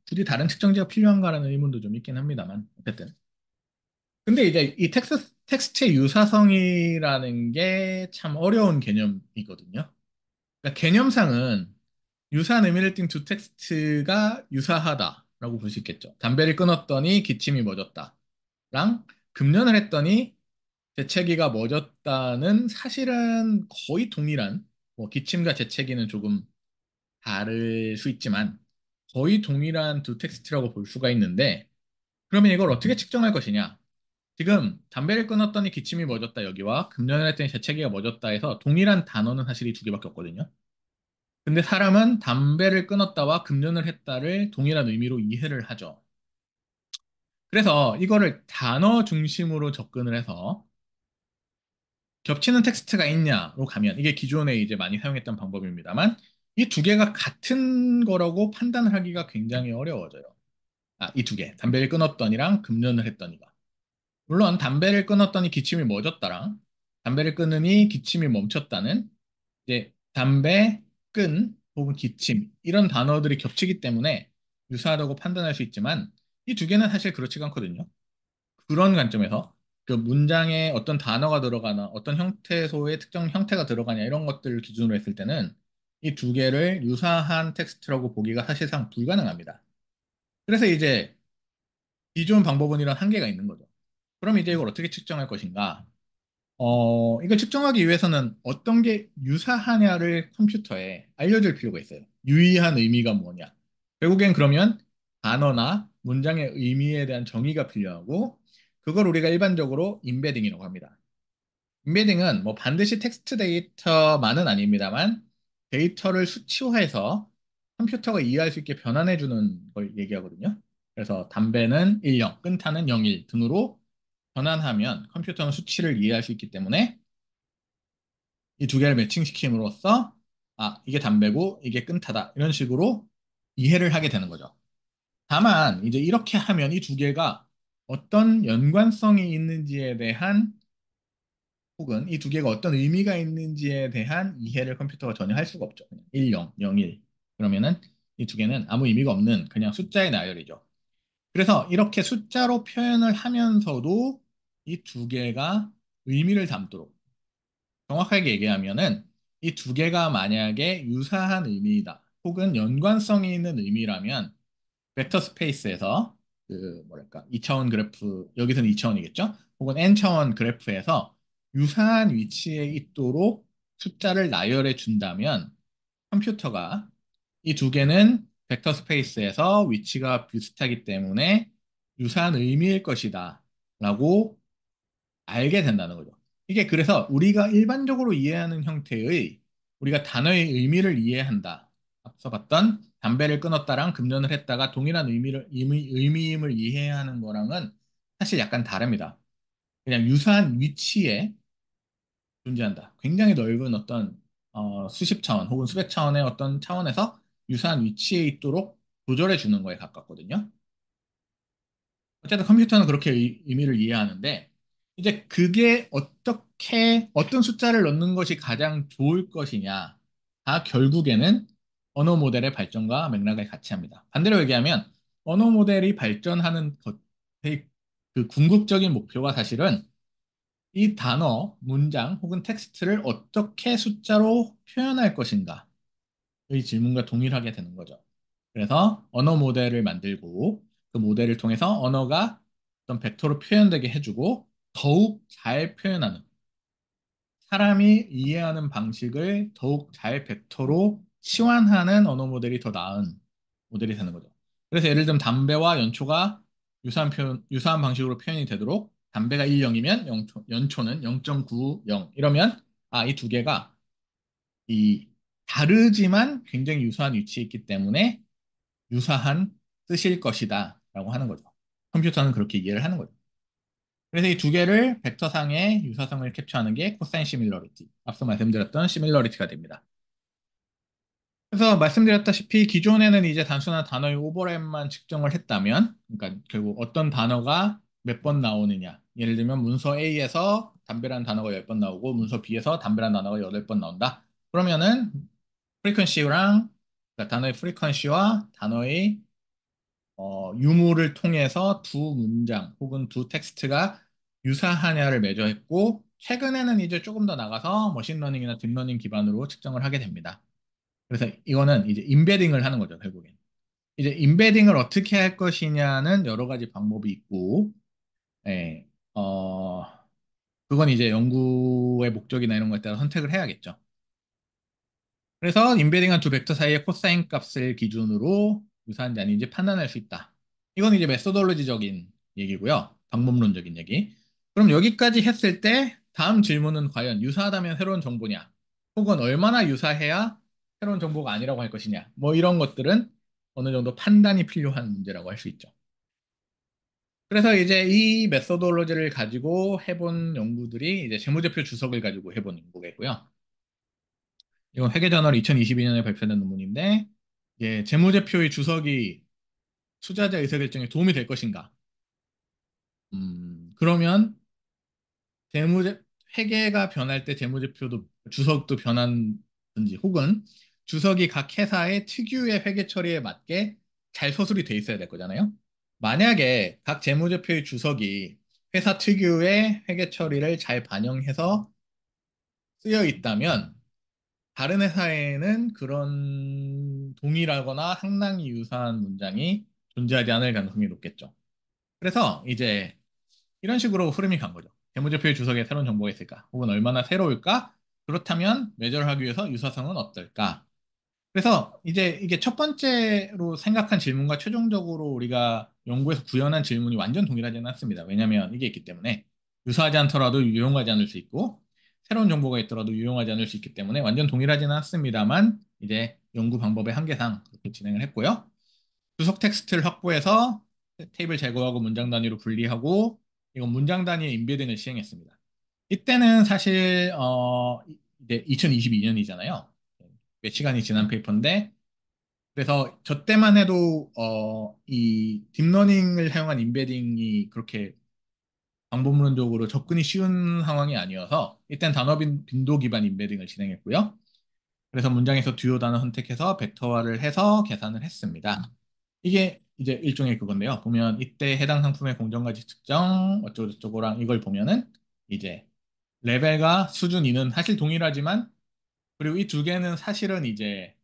굳이 다른 측정지가 필요한가라는 의문도 좀 있긴 합니다만 어쨌든. 근데 이제 이 텍스트의 유사성이라는 게 참 어려운 개념이거든요. 그러니까 개념상은 유사한 의미를 띤 두 텍스트가 유사하다라고 볼 수 있겠죠. 담배를 끊었더니 기침이 멎었다랑 금연을 했더니 재채기가 멎었다는 사실은 거의 동일한, 뭐 기침과 재채기는 조금 다를 수 있지만 거의 동일한 두 텍스트라고 볼 수가 있는데, 그러면 이걸 어떻게 측정할 것이냐? 지금 담배를 끊었더니 기침이 멎었다 여기와 금연을 했더니 재채기가 멎었다 해서 동일한 단어는 사실 이 두 개밖에 없거든요. 근데 사람은 담배를 끊었다와 금연을 했다를 동일한 의미로 이해를 하죠. 그래서 이거를 단어 중심으로 접근을 해서 겹치는 텍스트가 있냐로 가면, 이게 기존에 이제 많이 사용했던 방법입니다만 이 두 개가 같은 거라고 판단을 하기가 굉장히 어려워져요. 이 두 개. 담배를 끊었더니랑 금연을 했더니가. 물론 담배를 끊었더니 기침이 멎었다랑 담배를 끊으니 기침이 멈췄다는, 이제 담배, 끈 혹은 기침 이런 단어들이 겹치기 때문에 유사하다고 판단할 수 있지만 이 두 개는 사실 그렇지가 않거든요. 그런 관점에서 그 문장에 어떤 단어가 들어가나 어떤 형태소의 특정 형태가 들어가냐 이런 것들을 기준으로 했을 때는 이 두 개를 유사한 텍스트라고 보기가 사실상 불가능합니다. 그래서 이제 기존 방법은 이런 한계가 있는 거죠. 그럼 이제 이걸 어떻게 측정할 것인가? 이걸 측정하기 위해서는 어떤 게 유사하냐를 컴퓨터에 알려줄 필요가 있어요. 유의한 의미가 뭐냐. 결국엔 그러면 단어나 문장의 의미에 대한 정의가 필요하고, 그걸 우리가 일반적으로 임베딩이라고 합니다. 임베딩은 뭐 반드시 텍스트 데이터만은 아닙니다만 데이터를 수치화해서 컴퓨터가 이해할 수 있게 변환해 주는 걸 얘기하거든요. 그래서 담배는 10, 끈타는 01 등으로 변환하면 컴퓨터는 수치를 이해할 수 있기 때문에 이 두 개를 매칭시킴으로써 이게 담배고 이게 끈타다 이런 식으로 이해를 하게 되는 거죠. 다만 이제 이렇게 하면 이 두 개가 어떤 연관성이 있는지에 대한, 혹은 이 두 개가 어떤 의미가 있는지에 대한 이해를 컴퓨터가 전혀 할 수가 없죠. 그냥 1, 0, 0, 1. 그러면은 이 두 개는 아무 의미가 없는 그냥 숫자의 나열이죠. 그래서 이렇게 숫자로 표현을 하면서도 이 두 개가 의미를 담도록, 정확하게 얘기하면은 이 두 개가 만약에 유사한 의미이다, 혹은 연관성이 있는 의미라면 벡터 스페이스에서 그 뭐랄까 2차원 그래프, 여기서는 2차원이겠죠? 혹은 n차원 그래프에서 유사한 위치에 있도록 숫자를 나열해 준다면 컴퓨터가 이 두 개는 벡터 스페이스에서 위치가 비슷하기 때문에 유사한 의미일 것이다 라고 알게 된다는 거죠. 이게 그래서 우리가 일반적으로 이해하는 형태의, 우리가 단어의 의미를 이해한다. 앞서 봤던 담배를 끊었다랑 금연을 했다가 동일한 의미임을 이해하는 거랑은 사실 약간 다릅니다. 그냥 유사한 위치에 존재한다. 굉장히 넓은 어떤 수십 차원 혹은 수백 차원의 어떤 차원에서 유사한 위치에 있도록 조절해 주는 거에 가깝거든요. 어쨌든 컴퓨터는 그렇게 의미를 이해하는데, 이제 그게 어떻게 어떤 숫자를 넣는 것이 가장 좋을 것이냐가 결국에는 언어 모델의 발전과 맥락을 같이 합니다. 반대로 얘기하면 언어 모델이 발전하는 것의 그 궁극적인 목표가 사실은 이 단어, 문장 혹은 텍스트를 어떻게 숫자로 표현할 것인가? 의 질문과 동일하게 되는 거죠. 그래서 언어 모델을 만들고 그 모델을 통해서 언어가 어떤 벡터로 표현되게 해주고 더욱 잘 표현하는 사람이 이해하는 방식을 더욱 잘 벡터로 치환하는 언어 모델이 더 나은 모델이 되는 거죠. 그래서 예를 들면 담배와 연초가 유사한 방식으로 표현이 되도록 담배가 1,0이면 연초는 0.90 이러면 이 두 개가 이 다르지만 굉장히 유사한 위치에 있기 때문에 유사한 뜻일 것이다 라고 하는 거죠. 컴퓨터는 그렇게 이해를 하는 거죠. 그래서 이 두 개를 벡터상의 유사성을 캡처하는 게 코사인 시밀러리티, 앞서 말씀드렸던 시밀러리티가 됩니다. 그래서 말씀드렸다시피 기존에는 이제 단순한 단어의 오버랩만 측정을 했다면, 그러니까 결국 어떤 단어가 몇 번 나오느냐. 예를 들면 문서 A에서 담배라는 단어가 10번 나오고 문서 B에서 담배라는 단어가 8번 나온다. 그러면은 프리퀀시랑 그러니까 단어의 프리퀀시와 단어의 유무를 통해서 두 문장 혹은 두 텍스트가 유사하냐를 매저했고 최근에는 이제 조금 더 나가서 머신러닝이나 딥러닝 기반으로 측정을 하게 됩니다. 그래서 이거는 이제 임베딩을 하는 거죠, 결국엔. 이제 임베딩을 어떻게 할 것이냐는 여러 가지 방법이 있고, 예, 그건 이제 연구의 목적이나 이런 것에 따라 선택을 해야겠죠. 그래서 임베딩한 두 벡터 사이의 코사인 값을 기준으로 유사한지 아닌지 판단할 수 있다. 이건 이제 메소돌로지적인 얘기고요. 방법론적인 얘기. 그럼 여기까지 했을 때 다음 질문은 과연 유사하다면 새로운 정보냐? 혹은 얼마나 유사해야 새로운 정보가 아니라고 할 것이냐? 뭐 이런 것들은 어느 정도 판단이 필요한 문제라고 할 수 있죠. 그래서 이제 이 메소돌로지를 가지고 해본 연구들이 이제 재무제표 주석을 가지고 해본 연구겠고요. 이건 회계저널 2022년에 발표된 논문인데, 재무제표의 주석이 투자자 의사결정에 도움이 될 것인가? 그러면 재무제 회계가 변할 때 재무제표도 주석도 변한든지 혹은 주석이 각 회사의 특유의 회계 처리에 맞게 잘 서술이 돼 있어야 될 거잖아요. 만약에 각 재무제표의 주석이 회사 특유의 회계 처리를 잘 반영해서 쓰여 있다면 다른 회사에는 그런 동일하거나 상당히 유사한 문장이 존재하지 않을 가능성이 높겠죠. 그래서 이제 이런 식으로 흐름이 간 거죠. 재무제표의 주석에 새로운 정보가 있을까? 혹은 얼마나 새로울까? 그렇다면 매저를 하기 위해서 유사성은 어떨까? 그래서 이제 이게 첫 번째로 생각한 질문과 최종적으로 우리가 연구에서 구현한 질문이 완전 동일하지는 않습니다. 왜냐하면 이게 있기 때문에 유사하지 않더라도 유용하지 않을 수 있고 새로운 정보가 있더라도 유용하지 않을 수 있기 때문에 완전 동일하지는 않습니다만 이제 연구 방법의 한계상 그렇게 진행을 했고요. 주석 텍스트를 확보해서 테이블 제거하고 문장 단위로 분리하고 이건 문장 단위의 인베딩을 시행했습니다. 이때는 사실 이제 2022년이잖아요. 몇 시간이 지난 페이퍼인데 그래서 저 때만 해도 이 딥러닝을 사용한 인베딩이 그렇게 방법론적으로 접근이 쉬운 상황이 아니어서 일단 단어 빈도 기반 인베딩을 진행했고요. 그래서 문장에서 주요 단어 선택해서 벡터화를 해서 계산을 했습니다. 이게 이제 일종의 그건데요. 보면 이때 해당 상품의 공정가치 측정 어쩌고저쩌고랑 이걸 보면은 이제 레벨과 수준 2는 사실 동일하지만 그리고 이 두 개는 사실은 이제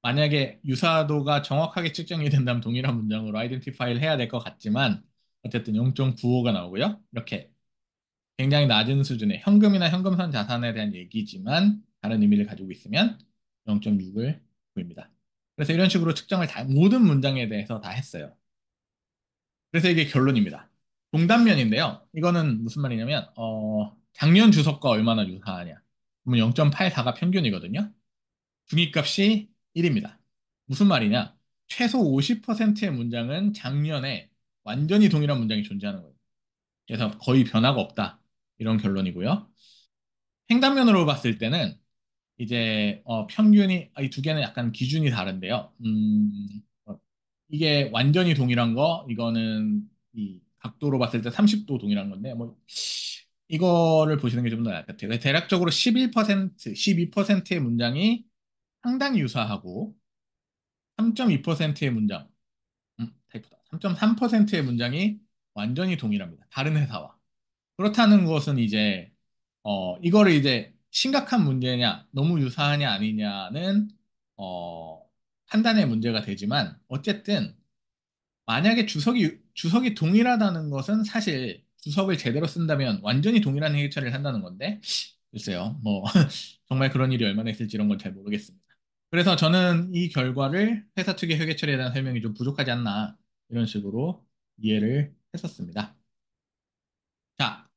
만약에 유사도가 정확하게 측정이 된다면 동일한 문장으로 아이덴티파이를 해야 될 것 같지만 어쨌든 0.95가 나오고요. 이렇게 굉장히 낮은 수준의 현금이나 현금선 자산에 대한 얘기지만 다른 의미를 가지고 있으면 0.6을 보입니다. 그래서 이런 식으로 측정을 모든 문장에 대해서 다 했어요. 그래서 이게 결론입니다. 동단면인데요. 이거는 무슨 말이냐면 작년 주석과 얼마나 유사하냐. 그러면 0.84가 평균이거든요. 중위값이 1입니다. 무슨 말이냐? 최소 50%의 문장은 작년에 완전히 동일한 문장이 존재하는 거예요. 그래서 거의 변화가 없다. 이런 결론이고요. 행단면으로 봤을 때는 이제 평균이 이 두 개는 약간 기준이 다른데요. 이게 완전히 동일한 거 이거는 이 각도로 봤을 때 30도 동일한 건데 뭐 이거를 보시는 게 좀 더 나을 것 같아요. 대략적으로 11%, 12%의 문장이 상당히 유사하고 3.2%의 문장, 타이프다. 3.3%의 문장이 완전히 동일합니다. 다른 회사와. 그렇다는 것은 이제 이거를 이제 심각한 문제냐, 너무 유사하냐 아니냐는 어, 판단의 문제가 되지만 어쨌든 만약에 주석이 동일하다는 것은 사실 주석을 제대로 쓴다면 완전히 동일한 해결 처리를 한다는 건데 글쎄요. 뭐 정말 그런 일이 얼마나 있을지 이런 건 잘 모르겠습니다. 그래서 저는 이 결과를 회사 측의 회계 처리에 대한 설명이 좀 부족하지 않나 이런 식으로 이해를 했었습니다. 자,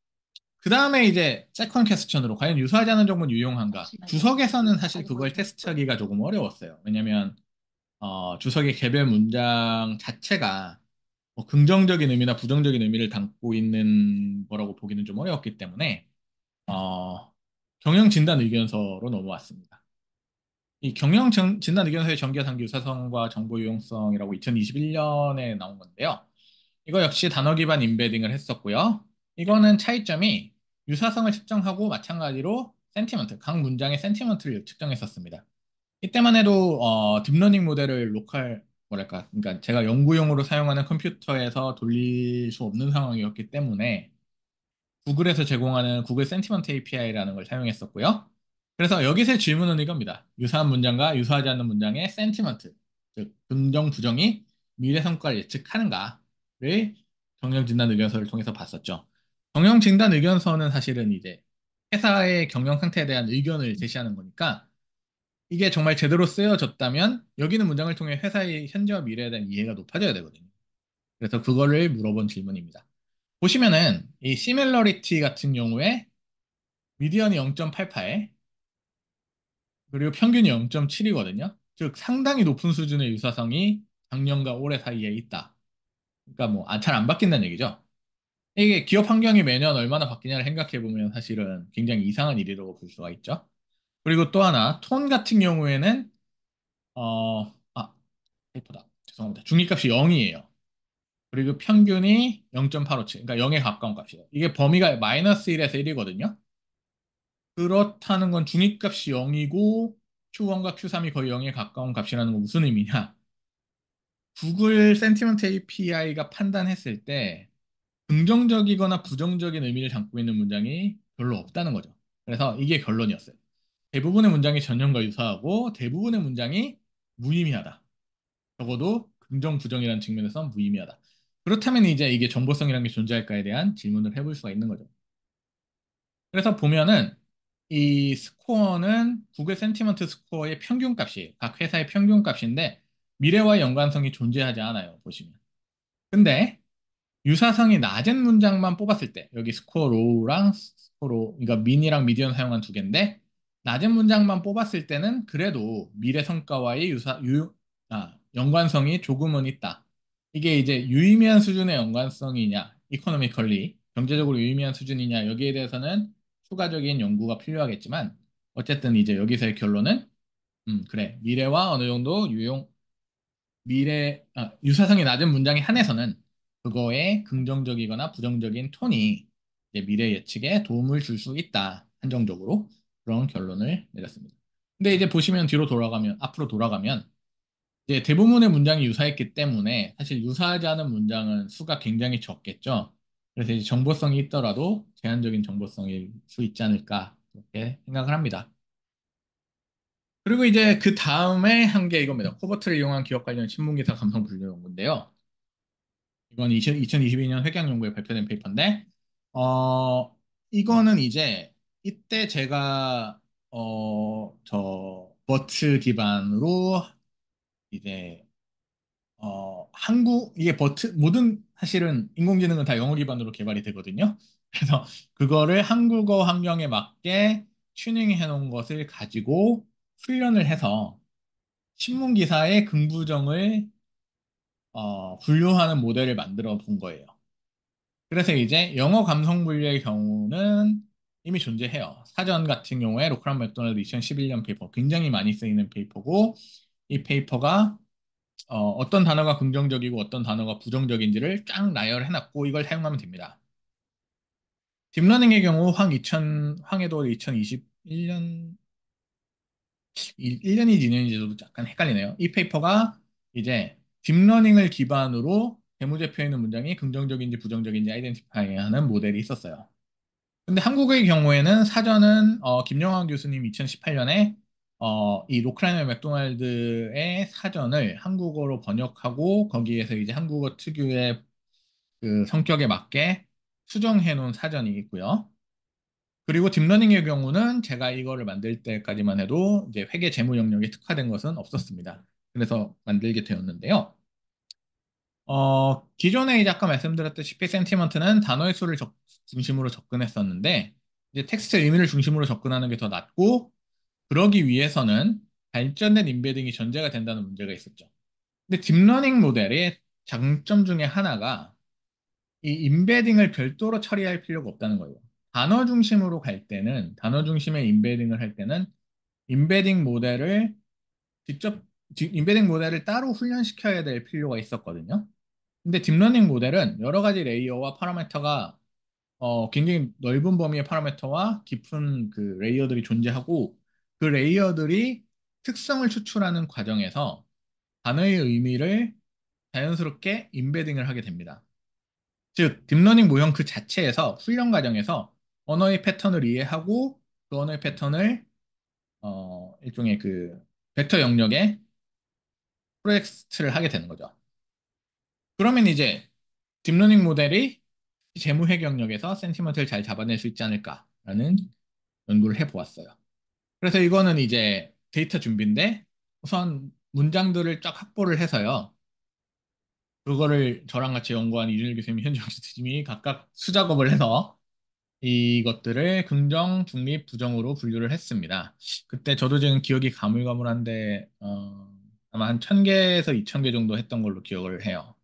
그 다음에 이제 세컨 퀘스천으로 과연 유사하지 않은 정보는 유용한가? 주석에서는 사실 그걸 테스트하기가 조금 어려웠어요. 왜냐면 주석의 개별 문장 자체가 뭐 긍정적인 의미나 부정적인 의미를 담고 있는 거라고 보기는 좀 어려웠기 때문에 어, 경영 진단 의견서로 넘어왔습니다. 이 진단 의견서의 정기상기 유사성과 정보 유용성이라고 2021년에 나온 건데요. 이거 역시 단어 기반 인베딩을 했었고요. 이거는 차이점이 유사성을 측정하고 마찬가지로 센티먼트, 각 문장의 센티먼트를 측정했었습니다. 이때만 해도 딥러닝 모델을 뭐랄까, 그러니까 제가 연구용으로 사용하는 컴퓨터에서 돌릴 수 없는 상황이었기 때문에 구글에서 제공하는 구글 센티먼트 API라는 걸 사용했었고요. 그래서 여기서 질문은 이겁니다. 유사한 문장과 유사하지 않는 문장의 센티먼트, 즉 긍정, 부정이 미래 성과를 예측하는가를 경영진단 의견서를 통해서 봤었죠. 경영진단 의견서는 사실은 이제 회사의 경영 상태에 대한 의견을 제시하는 거니까 이게 정말 제대로 쓰여졌다면 여기는 문장을 통해 회사의 현재와 미래에 대한 이해가 높아져야 되거든요. 그래서 그거를 물어본 질문입니다. 보시면은 이 시밀러리티 같은 경우에 미디언이 0.88 그리고 평균이 0.7이거든요. 즉 상당히 높은 수준의 유사성이 작년과 올해 사이에 있다. 그러니까 뭐 잘 안 바뀐다는 얘기죠. 이게 기업 환경이 매년 얼마나 바뀌냐를 생각해 보면 사실은 굉장히 이상한 일이라고 볼 수가 있죠. 그리고 또 하나 톤 같은 경우에는 어, 아, 페이퍼다. 죄송합니다. 중위값이 0이에요. 그리고 평균이 0.857. 그러니까 0에 가까운 값이에요. 이게 범위가 마이너스 1에서 1이거든요. 그렇다는 건 중위값이 0이고 Q1과 Q3이 거의 0에 가까운 값이라는 건 무슨 의미냐? 구글 센티먼트 API가 판단했을 때 긍정적이거나 부정적인 의미를 담고 있는 문장이 별로 없다는 거죠. 그래서 이게 결론이었어요. 대부분의 문장이 전형과 유사하고 대부분의 문장이 무의미하다. 적어도 긍정, 부정이라는 측면에서 무의미하다. 그렇다면 이제 이게 정보성이라는 게 존재할까에 대한 질문을 해볼 수가 있는 거죠. 그래서 보면은 이 스코어는 구글 센티먼트 스코어의 평균값이 각 회사의 평균값인데 미래와 연관성이 존재하지 않아요. 보시면. 근데 유사성이 낮은 문장만 뽑았을 때 여기 스코어 로우랑 스코어 로우 그러니까 민이랑 미디언 사용한 두 개인데 낮은 문장만 뽑았을 때는 그래도 미래 성과와의 연관성이 조금은 있다. 이게 이제 유의미한 수준의 연관성이냐, 이코노미컬리 경제적으로 유의미한 수준이냐 여기에 대해서는 추가적인 연구가 필요하겠지만 어쨌든 이제 여기서의 결론은 그래 미래와 어느 정도 유사성이 낮은 문장에 한해서는 그거에 긍정적이거나 부정적인 톤이 이제 미래 예측에 도움을 줄 수 있다. 한정적으로 그런 결론을 내렸습니다. 근데 이제 보시면 앞으로 돌아가면 이제 대부분의 문장이 유사했기 때문에 사실 유사하지 않은 문장은 수가 굉장히 적겠죠. 그래서 이제 정보성이 있더라도 제한적인 정보성일 수 있지 않을까 그렇게 생각을 합니다. 그리고 이제 그 다음에 한 게 이겁니다. 코버트를 이용한 기업 관련 신문기사 감성 분류 연구인데요. 이건 2022년 회계연구에 발표된 페이퍼인데, 이거는 이제 이때 제가 버트 기반으로 이제 이게 모든 사실은 인공지능은 다 영어 기반으로 개발이 되거든요. 그래서 그거를 한국어 환경에 맞게 튜닝해 놓은 것을 가지고 훈련을 해서 신문 기사의 긍부정을 분류하는 모델을 만들어 본 거예요. 그래서 이제 영어 감성 분류의 경우는 이미 존재해요. 사전 같은 경우에 로크란 맥도날드 2011년 페이퍼 굉장히 많이 쓰이는 페이퍼고 이 페이퍼가 떤 단어가 긍정적이고 어떤 단어가 부정적인지를 쫙 나열해놨고 이걸 사용하면 됩니다. 딥러닝의 경우 황해도 2021년 1년이 지년인지 도 약간 헷갈리네요. 이 페이퍼가 이제 딥러닝을 기반으로 대문제표에 있는 문장이 긍정적인지 부정적인지 아이덴티파이하는 모델이 있었어요. 근데 한국의 경우에는 사전은 김영환 교수님 2018년에 이 로크라이너 맥도날드의 사전을 한국어로 번역하고 거기에서 이제 한국어 특유의 그 성격에 맞게 수정해 놓은 사전이 있고요. 그리고 딥러닝의 경우는 제가 이거를 만들 때까지만 해도 이제 회계 재무 영역에 특화된 것은 없었습니다. 그래서 만들게 되었는데요. 기존에 이제 아까 말씀드렸다시피 센티먼트는 단어의 수를 중심으로 접근했었는데 이제 텍스트 의미를 중심으로 접근하는 게 더 낫고 그러기 위해서는 발전된 인베딩이 전제가 된다는 문제가 있었죠. 근데 딥러닝 모델의 장점 중에 하나가 이 인베딩을 별도로 처리할 필요가 없다는 거예요. 단어 중심으로 갈 때는 단어 중심의 인베딩을 할 때는 인베딩 모델을 직접 인베딩 모델을 따로 훈련시켜야 될 필요가 있었거든요. 근데 딥러닝 모델은 여러 가지 레이어와 파라미터가 굉장히 넓은 범위의 파라미터와 깊은 그 레이어들이 존재하고 그 레이어들이 특성을 추출하는 과정에서 단어의 의미를 자연스럽게 인베딩을 하게 됩니다. 즉, 딥러닝 모형 그 자체에서 훈련 과정에서 언어의 패턴을 이해하고 그 언어의 패턴을 일종의 그 벡터 영역에 프로젝트를 하게 되는 거죠. 그러면 이제 딥러닝 모델이 재무회 경력에서 센티먼트를 잘 잡아낼 수 있지 않을까라는 연구를 해보았어요. 그래서 이거는 이제 데이터 준비인데 우선 문장들을 쫙 확보를 해서요. 그거를 저랑 같이 연구한 이준일 교수님, 현정 교수님이 각각 수작업을 해서 이것들을 긍정, 중립, 부정으로 분류를 했습니다. 그때 저도 지금 기억이 가물가물한데 아마 한 1000개에서 2000개 정도 했던 걸로 기억을 해요.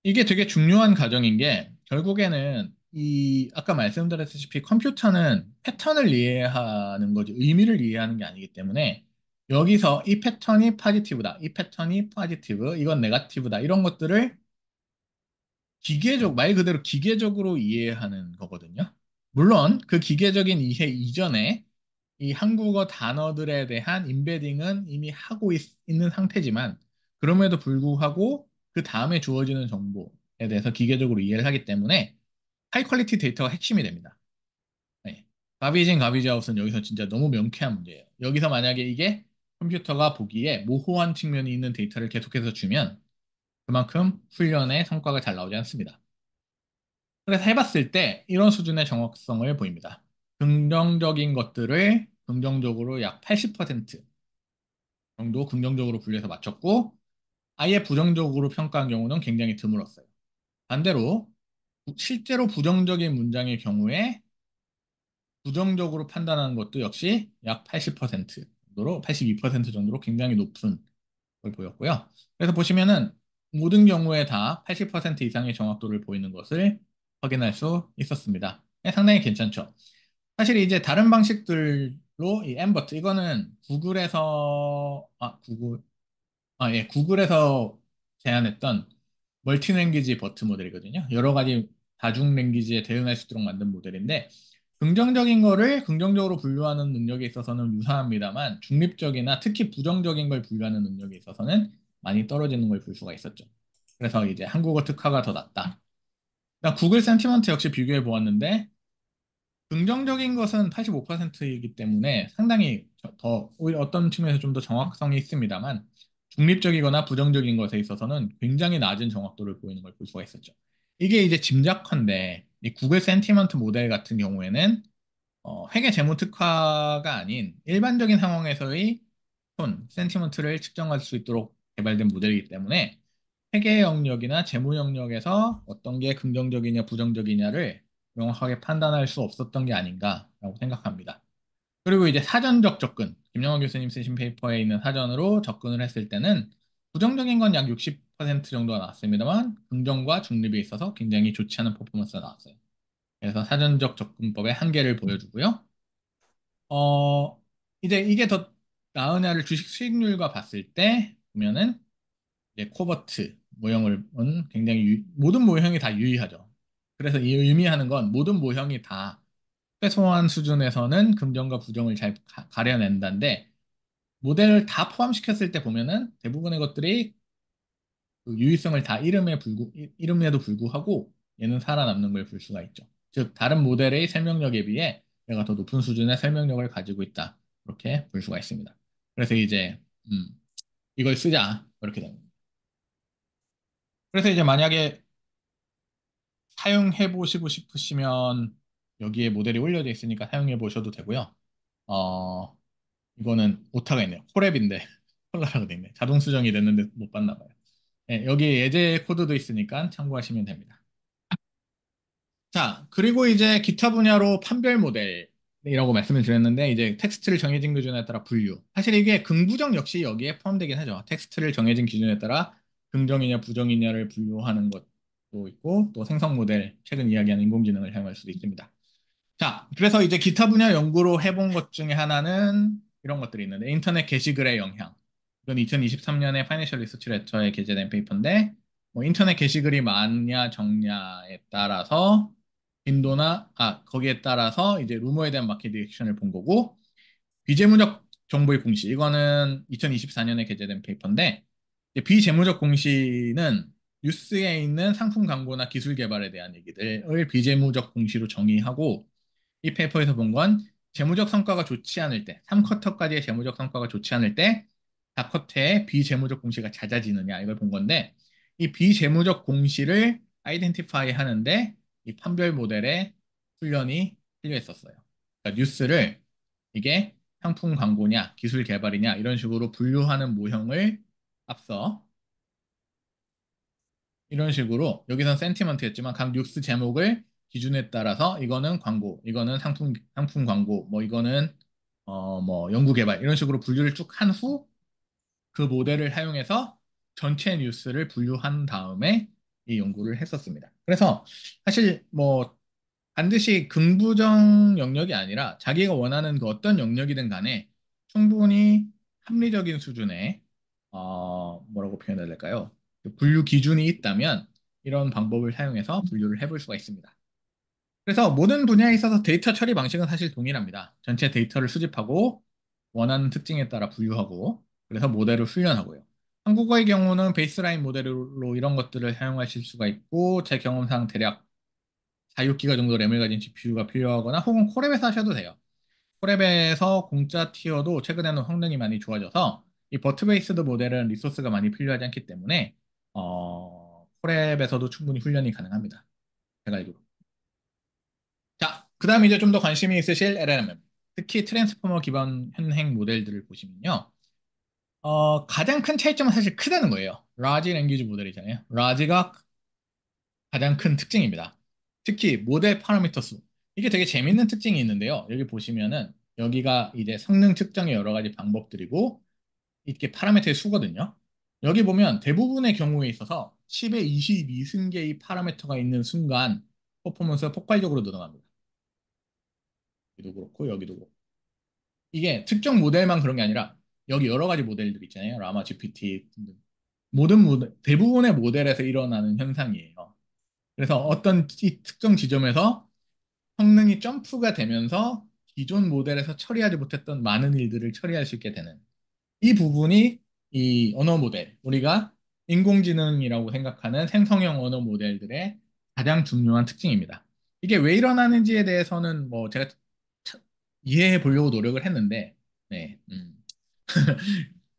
이게 되게 중요한 과정인 게 결국에는 이 아까 말씀드렸다시피 컴퓨터는 패턴을 이해하는 거지 의미를 이해하는 게 아니기 때문에 여기서 이 패턴이 포지티브다, 이 패턴이 포지티브, 이건 네거티브다 이런 것들을 말 그대로 기계적으로 이해하는 거거든요. 물론 그 기계적인 이해 이전에 이 한국어 단어들에 대한 인베딩은 이미 하고 있는 상태지만 그럼에도 불구하고 그 다음에 주어지는 정보에 대해서 기계적으로 이해를 하기 때문에 하이 퀄리티 데이터가 핵심이 됩니다. 네. 가비진 가비지 아웃은 여기서 진짜 너무 명쾌한 문제예요. 여기서 만약에 이게 컴퓨터가 보기에 모호한 측면이 있는 데이터를 계속해서 주면 그만큼 훈련의 성과가 잘 나오지 않습니다. 그래서 해봤을 때 이런 수준의 정확성을 보입니다. 긍정적인 것들을 긍정적으로 약 80% 정도 긍정적으로 분류해서 맞췄고 아예 부정적으로 평가한 경우는 굉장히 드물었어요. 반대로 실제로 부정적인 문장의 경우에 부정적으로 판단하는 것도 역시 약 80% 정도로 82% 정도로 굉장히 높은 걸 보였고요. 그래서 보시면은 모든 경우에 다 80% 이상의 정확도를 보이는 것을 확인할 수 있었습니다. 상당히 괜찮죠. 사실 이제 다른 방식들로 이 엠버트 이거는 구글에서 제안했던 멀티 랭귀지 버트 모델이거든요. 여러 가지 다중 랭귀지에 대응할 수 있도록 만든 모델인데 긍정적인 거를 긍정적으로 분류하는 능력에 있어서는 유사합니다만 중립적이나 특히 부정적인 걸 분류하는 능력에 있어서는 많이 떨어지는 걸 볼 수가 있었죠. 그래서 이제 한국어 특화가 더 낫다. 그다음 구글 센티먼트 역시 비교해 보았는데 긍정적인 것은 85%이기 때문에 상당히 오히려 어떤 측면에서 좀 더 정확성이 있습니다만 중립적이거나 부정적인 것에 있어서는 굉장히 낮은 정확도를 보이는 걸 볼 수가 있었죠. 이게 이제 짐작컨대 이 구글 센티먼트 모델 같은 경우에는 회계 재무 특화가 아닌 일반적인 상황에서의 톤, 센티먼트를 측정할 수 있도록 개발된 모델이기 때문에 회계 영역이나 재무 영역에서 어떤 게 긍정적이냐 부정적이냐를 명확하게 판단할 수 없었던 게 아닌가라고 생각합니다. 그리고 이제 사전적 접근, 김영호 교수님 쓰신 페이퍼에 있는 사전으로 접근을 했을 때는 부정적인 건 약 60% 정도가 나왔습니다만 긍정과 중립에 있어서 굉장히 좋지 않은 퍼포먼스가 나왔어요. 그래서 사전적 접근법의 한계를 보여주고요. 어, 이제 이게 더 나으냐를 주식 수익률과 봤을 때 보면은 이제 코버트 모형은 굉장히 모든 모형이 다 유의하죠. 그래서 이 의미하는 건 모든 모형이 다 최소한 수준에서는 긍정과 부정을 잘 가려낸다는데 모델을 다 포함시켰을 때 보면은 대부분의 것들이 그 유의성을 다 잃음에도 불구하고 얘는 살아남는 걸 볼 수가 있죠. 즉 다른 모델의 설명력에 비해 얘가 더 높은 수준의 설명력을 가지고 있다. 그렇게 볼 수가 있습니다. 그래서 이제 이걸 쓰자 이렇게 됩니다. 그래서 이제 만약에 사용해 보시고 싶으시면 여기에 모델이 올려져 있으니까 사용해 보셔도 되고요. 어, 이거는 오타가 있네요. 콜앱인데 콜라라고 돼 있네. 자동 수정이 됐는데 못 봤나 봐요. 네, 여기 예제 코드도 있으니까 참고하시면 됩니다. 자, 그리고 이제 기타 분야로 판별 모델이라고 말씀을 드렸는데 이제 텍스트를 정해진 기준에 따라 분류. 사실 이게 긍부정 역시 여기에 포함되긴 하죠. 텍스트를 정해진 기준에 따라 긍정이냐 부정이냐를 분류하는 것도 있고 또 생성 모델, 최근 이야기하는 인공지능을 사용할 수도 있습니다. 자, 그래서 이제 기타 분야 연구로 해본 것 중에 하나는 이런 것들이 있는데 인터넷 게시글의 영향. 이건 2023년에 파이낸셜 리서치 레터에 게재된 페이퍼인데 뭐 인터넷 게시글이 많냐 적냐에 따라서 빈도나 거기에 따라서 이제 루머에 대한 마켓 리액션을 본 거고 비재무적 정보의 공시 이거는 2024년에 게재된 페이퍼인데 이제 비재무적 공시는 뉴스에 있는 상품 광고나 기술 개발에 대한 얘기들을 비재무적 공시로 정의하고 이 페이퍼에서 본 건 재무적 성과가 좋지 않을 때, 3쿼터까지의 재무적 성과가 좋지 않을 때 4쿼터에 비재무적 공시가 잦아지느냐 이걸 본 건데 이 비재무적 공시를 아이덴티파이 하는데 이 판별 모델의 훈련이 필요 했었어요. 그러니까 뉴스를 이게 상품 광고냐, 기술 개발이냐 이런 식으로 분류하는 모형을 앞서 이런 식으로 여기선 센티먼트였지만 각 뉴스 제목을 기준에 따라서 이거는 광고, 이거는 상품 광고, 뭐 이거는 뭐 연구 개발 이런 식으로 분류를 쭉 한 후 그 모델을 사용해서 전체 뉴스를 분류한 다음에 이 연구를 했었습니다. 그래서 사실 뭐 반드시 긍부정 영역이 아니라 자기가 원하는 그 어떤 영역이든 간에 충분히 합리적인 수준의 뭐라고 표현해야 될까요? 그 분류 기준이 있다면 이런 방법을 사용해서 분류를 해볼 수가 있습니다. 그래서 모든 분야에 있어서 데이터 처리 방식은 사실 동일합니다. 전체 데이터를 수집하고 원하는 특징에 따라 분류하고 그래서 모델을 훈련하고요. 한국어의 경우는 베이스라인 모델로 이런 것들을 사용하실 수가 있고 제 경험상 대략 4, 6기가 정도 램을 가진 GPU가 필요하거나 혹은 콜앱에서 하셔도 돼요. 콜앱에서 공짜 티어도 최근에는 성능이 많이 좋아져서 이 버트 베이스드 모델은 리소스가 많이 필요하지 않기 때문에 콜앱에서도 충분히 훈련이 가능합니다. 제가 알기로. 자, 그 다음 이제 좀 더 관심이 있으실 LLM. 특히 트랜스포머 기반 현행 모델들을 보시면요. 가장 큰 차이점은 사실 크다는 거예요. 라지 랭귀지 모델이잖아요. 라지가 가장 큰 특징입니다. 특히 모델 파라미터 수. 이게 되게 재밌는 특징이 있는데요. 여기 보시면은 여기가 이제 성능 측정의 여러 가지 방법들이고 이게 파라미터의 수거든요. 여기 보면 대부분의 경우에 있어서 10에 22승계의 파라미터가 있는 순간 퍼포먼스가 폭발적으로 늘어납니다. 여기도 그렇고 여기도 그렇고. 이게 특정 모델만 그런 게 아니라 여기 여러 가지 모델들 있잖아요. 라마 GPT 등등. 모든 모델, 대부분의 모델에서 일어나는 현상이에요. 그래서 어떤 이 특정 지점에서 성능이 점프가 되면서 기존 모델에서 처리하지 못했던 많은 일들을 처리할 수 있게 되는 이 부분이 이 언어 모델, 우리가 인공지능이라고 생각하는 생성형 언어 모델들의 가장 중요한 특징입니다. 이게 왜 일어나는지에 대해서는 뭐 제가 이해해 보려고 노력을 했는데, 네,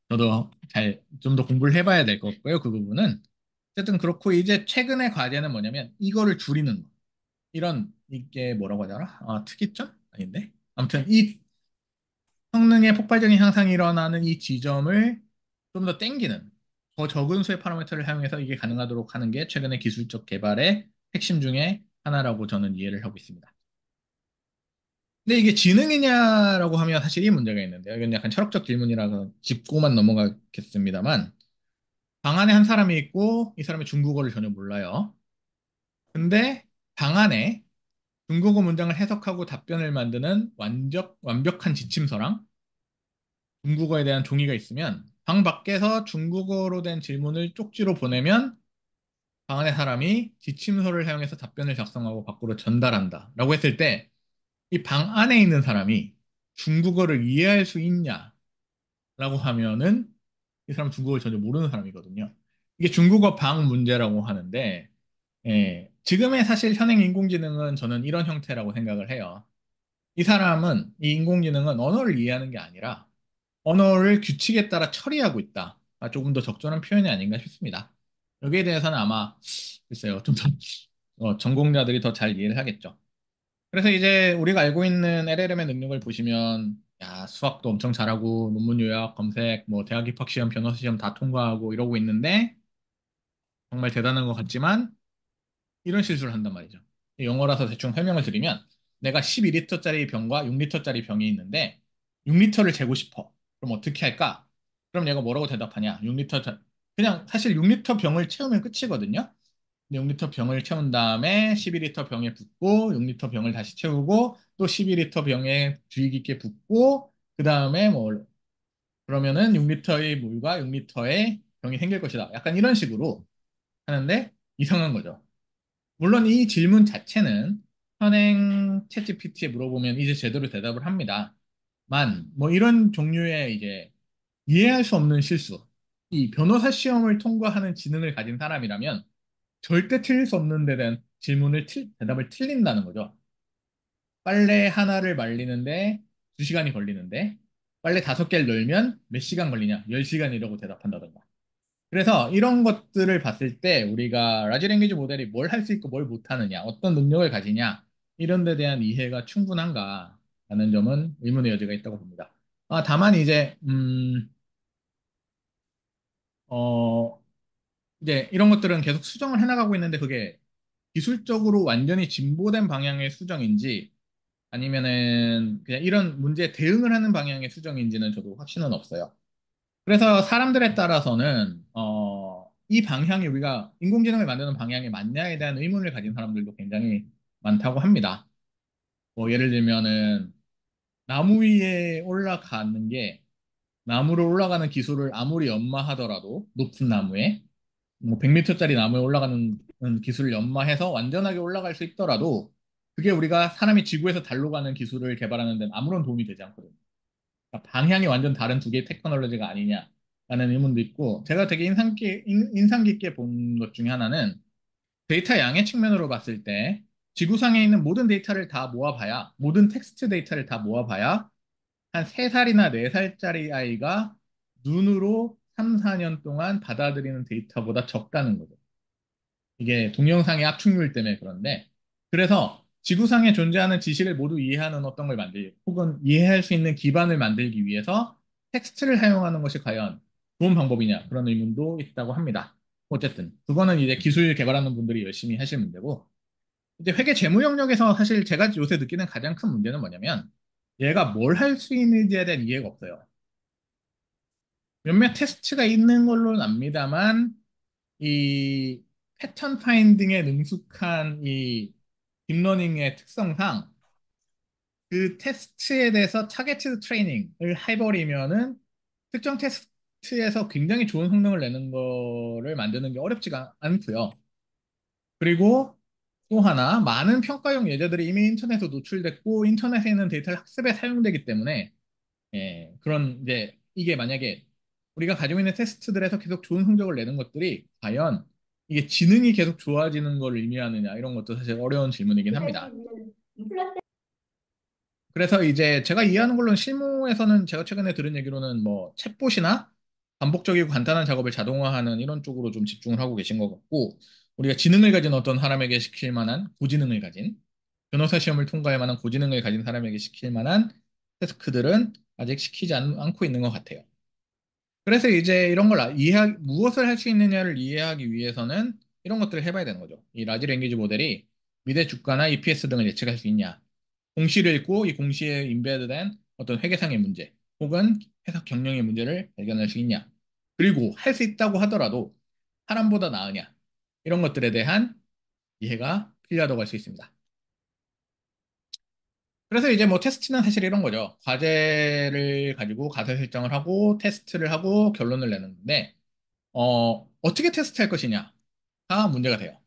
저도 잘 좀 더 공부를 해봐야 될 것 같고요. 그 부분은 어쨌든 그렇고 이제 최근의 과제는 뭐냐면 이거를 줄이는 거. 이런 이게 뭐라고 하더라? 특이점? 아닌데? 아무튼 이 성능의 폭발적인 향상이 일어나는 이 지점을 좀 더 땡기는 더 적은 수의 파라미터를 사용해서 이게 가능하도록 하는 게 최근의 기술적 개발의 핵심 중에 하나라고 저는 이해를 하고 있습니다. 근데 이게 지능이냐라고 하면 사실 이 문제가 있는데요. 이건 약간 철학적 질문이라서 짚고만 넘어가겠습니다만 방 안에 한 사람이 있고 이 사람이 중국어를 전혀 몰라요. 근데 방 안에 중국어 문장을 해석하고 답변을 만드는 완벽한 지침서랑 중국어에 대한 종이가 있으면 방 밖에서 중국어로 된 질문을 쪽지로 보내면 방 안의 사람이 지침서를 사용해서 답변을 작성하고 밖으로 전달한다. 라고 했을 때 이 방 안에 있는 사람이 중국어를 이해할 수 있냐라고 하면은 이 사람은 중국어를 전혀 모르는 사람이거든요. 이게 중국어 방 문제라고 하는데 예, 지금의 사실 현행 인공지능은 저는 이런 형태라고 생각을 해요. 이 인공지능은 언어를 이해하는 게 아니라 언어를 규칙에 따라 처리하고 있다. 조금 더 적절한 표현이 아닌가 싶습니다. 여기에 대해서는 아마, 글쎄요, 좀 더, 전공자들이 더 잘 이해를 하겠죠. 그래서 이제 우리가 알고 있는 LLM의 능력을 보시면, 야, 수학도 엄청 잘하고, 논문 요약, 검색, 뭐, 대학 입학 시험, 변호사 시험 다 통과하고 이러고 있는데, 정말 대단한 것 같지만, 이런 실수를 한단 말이죠. 영어라서 대충 설명을 드리면 내가 12리터짜리 병과 6리터짜리 병이 있는데 6리터를 재고 싶어. 그럼 어떻게 할까? 그럼 얘가 뭐라고 대답하냐? 6리터 그냥 사실 6리터 병을 채우면 끝이거든요. 근데 6리터 병을 채운 다음에 12리터 병에 붓고 6리터 병을 다시 채우고 또 12리터 병에 주의 깊게 붓고 그 다음에 뭐 그러면은 6리터의 물과 6리터의 병이 생길 것이다. 약간 이런 식으로 하는데 이상한 거죠. 물론 이 질문 자체는 현행 챗GPT에 물어보면 이제 제대로 대답을 합니다. 뭐 이런 종류의 이제 이해할 수 없는 실수, 이 변호사 시험을 통과하는 지능을 가진 사람이라면 절대 틀릴 수 없는 데 대한 대답을 틀린다는 거죠. 빨래 하나를 말리는데 2시간이 걸리는데 빨래 5개를 널면 몇 시간 걸리냐? 10시간이라고 대답한다던가. 그래서 이런 것들을 봤을 때 우리가 라지 랭귀지 모델이 뭘 할 수 있고 뭘 못하느냐, 어떤 능력을 가지냐, 이런 데 대한 이해가 충분한가 라는 점은 의문의 여지가 있다고 봅니다. 다만 이제, 어, 이제 이런 것들은 계속 수정을 해나가고 있는데 그게 기술적으로 완전히 진보된 방향의 수정인지 아니면은 그냥 이런 문제에 대응을 하는 방향의 수정인지는 저도 확신은 없어요. 그래서 사람들에 따라서는 이 방향이 우리가 인공지능을 만드는 방향이 맞냐에 대한 의문을 가진 사람들도 굉장히 많다고 합니다. 뭐 예를 들면은 나무 위에 올라가는 게 나무로 올라가는 기술을 아무리 연마하더라도 높은 나무에 뭐 100m짜리 나무에 올라가는 기술을 연마해서 완전하게 올라갈 수 있더라도 그게 우리가 사람이 지구에서 달로 가는 기술을 개발하는 데는 아무런 도움이 되지 않거든요. 그러니까 방향이 완전 다른 두 개의 테크놀로지가 아니냐라는 의문도 있고 제가 되게 인상 깊게 본 것 중에 하나는 데이터 양의 측면으로 봤을 때 지구상에 있는 모든 데이터를 다 모아봐야 모든 텍스트 데이터를 다 모아봐야 한 3살이나 4살짜리 아이가 눈으로 3, 4년 동안 받아들이는 데이터보다 적다는 거죠. 이게 동영상의 압축률 때문에 그런데 그래서 지구상에 존재하는 지식을 모두 이해하는 어떤 걸 만들기 혹은 이해할 수 있는 기반을 만들기 위해서 텍스트를 사용하는 것이 과연 좋은 방법이냐 그런 의문도 있다고 합니다. 어쨌든 그거는 이제 기술 개발하는 분들이 열심히 하실 문제고 이제 회계 재무 영역에서 사실 제가 요새 느끼는 가장 큰 문제는 뭐냐면 얘가 뭘 할 수 있는지에 대한 이해가 없어요. 몇몇 테스트가 있는 걸로는 압니다만 이 패턴 파인딩에 능숙한 이 딥러닝의 특성상 그 테스트에 대해서 타겟티드 트레이닝을 해버리면은 특정 테스트에서 굉장히 좋은 성능을 내는 거를 만드는 게 어렵지가 않고요. 그리고 또 하나 많은 평가용 예제들이 이미 인터넷에 노출됐고 인터넷에 있는 데이터를 학습에 사용되기 때문에 그런 이제 이게 만약에 우리가 가지고 있는 테스트들에서 계속 좋은 성적을 내는 것들이 과연 이게 지능이 계속 좋아지는 걸 의미하느냐 이런 것도 사실 어려운 질문이긴 합니다. 그래서 이제 제가 이해하는 걸로는 실무에서는 제가 최근에 들은 얘기로는 뭐 챗봇이나 반복적이고 간단한 작업을 자동화하는 이런 쪽으로 좀 집중을 하고 계신 것 같고 우리가 지능을 가진 어떤 사람에게 시킬 만한 고지능을 가진 변호사 시험을 통과할 만한 고지능을 가진 사람에게 시킬 만한 태스크들은 아직 시키지 않고 있는 것 같아요. 그래서 이제 이런 걸 무엇을 할 수 있느냐를 이해하기 위해서는 이런 것들을 해봐야 되는 거죠. 이 라지 랭귀지 모델이 미래 주가나 EPS 등을 예측할 수 있냐. 공시를 읽고 이 공시에 인베드된 어떤 회계상의 문제 혹은 해석 경영의 문제를 발견할 수 있냐. 그리고 할 수 있다고 하더라도 사람보다 나으냐. 이런 것들에 대한 이해가 필요하다고 할 수 있습니다. 그래서 이제 뭐 테스트는 사실 이런 거죠. 과제를 가지고 가설 설정을 하고 테스트를 하고 결론을 내는데 어떻게 테스트할 것이냐가 문제가 돼요.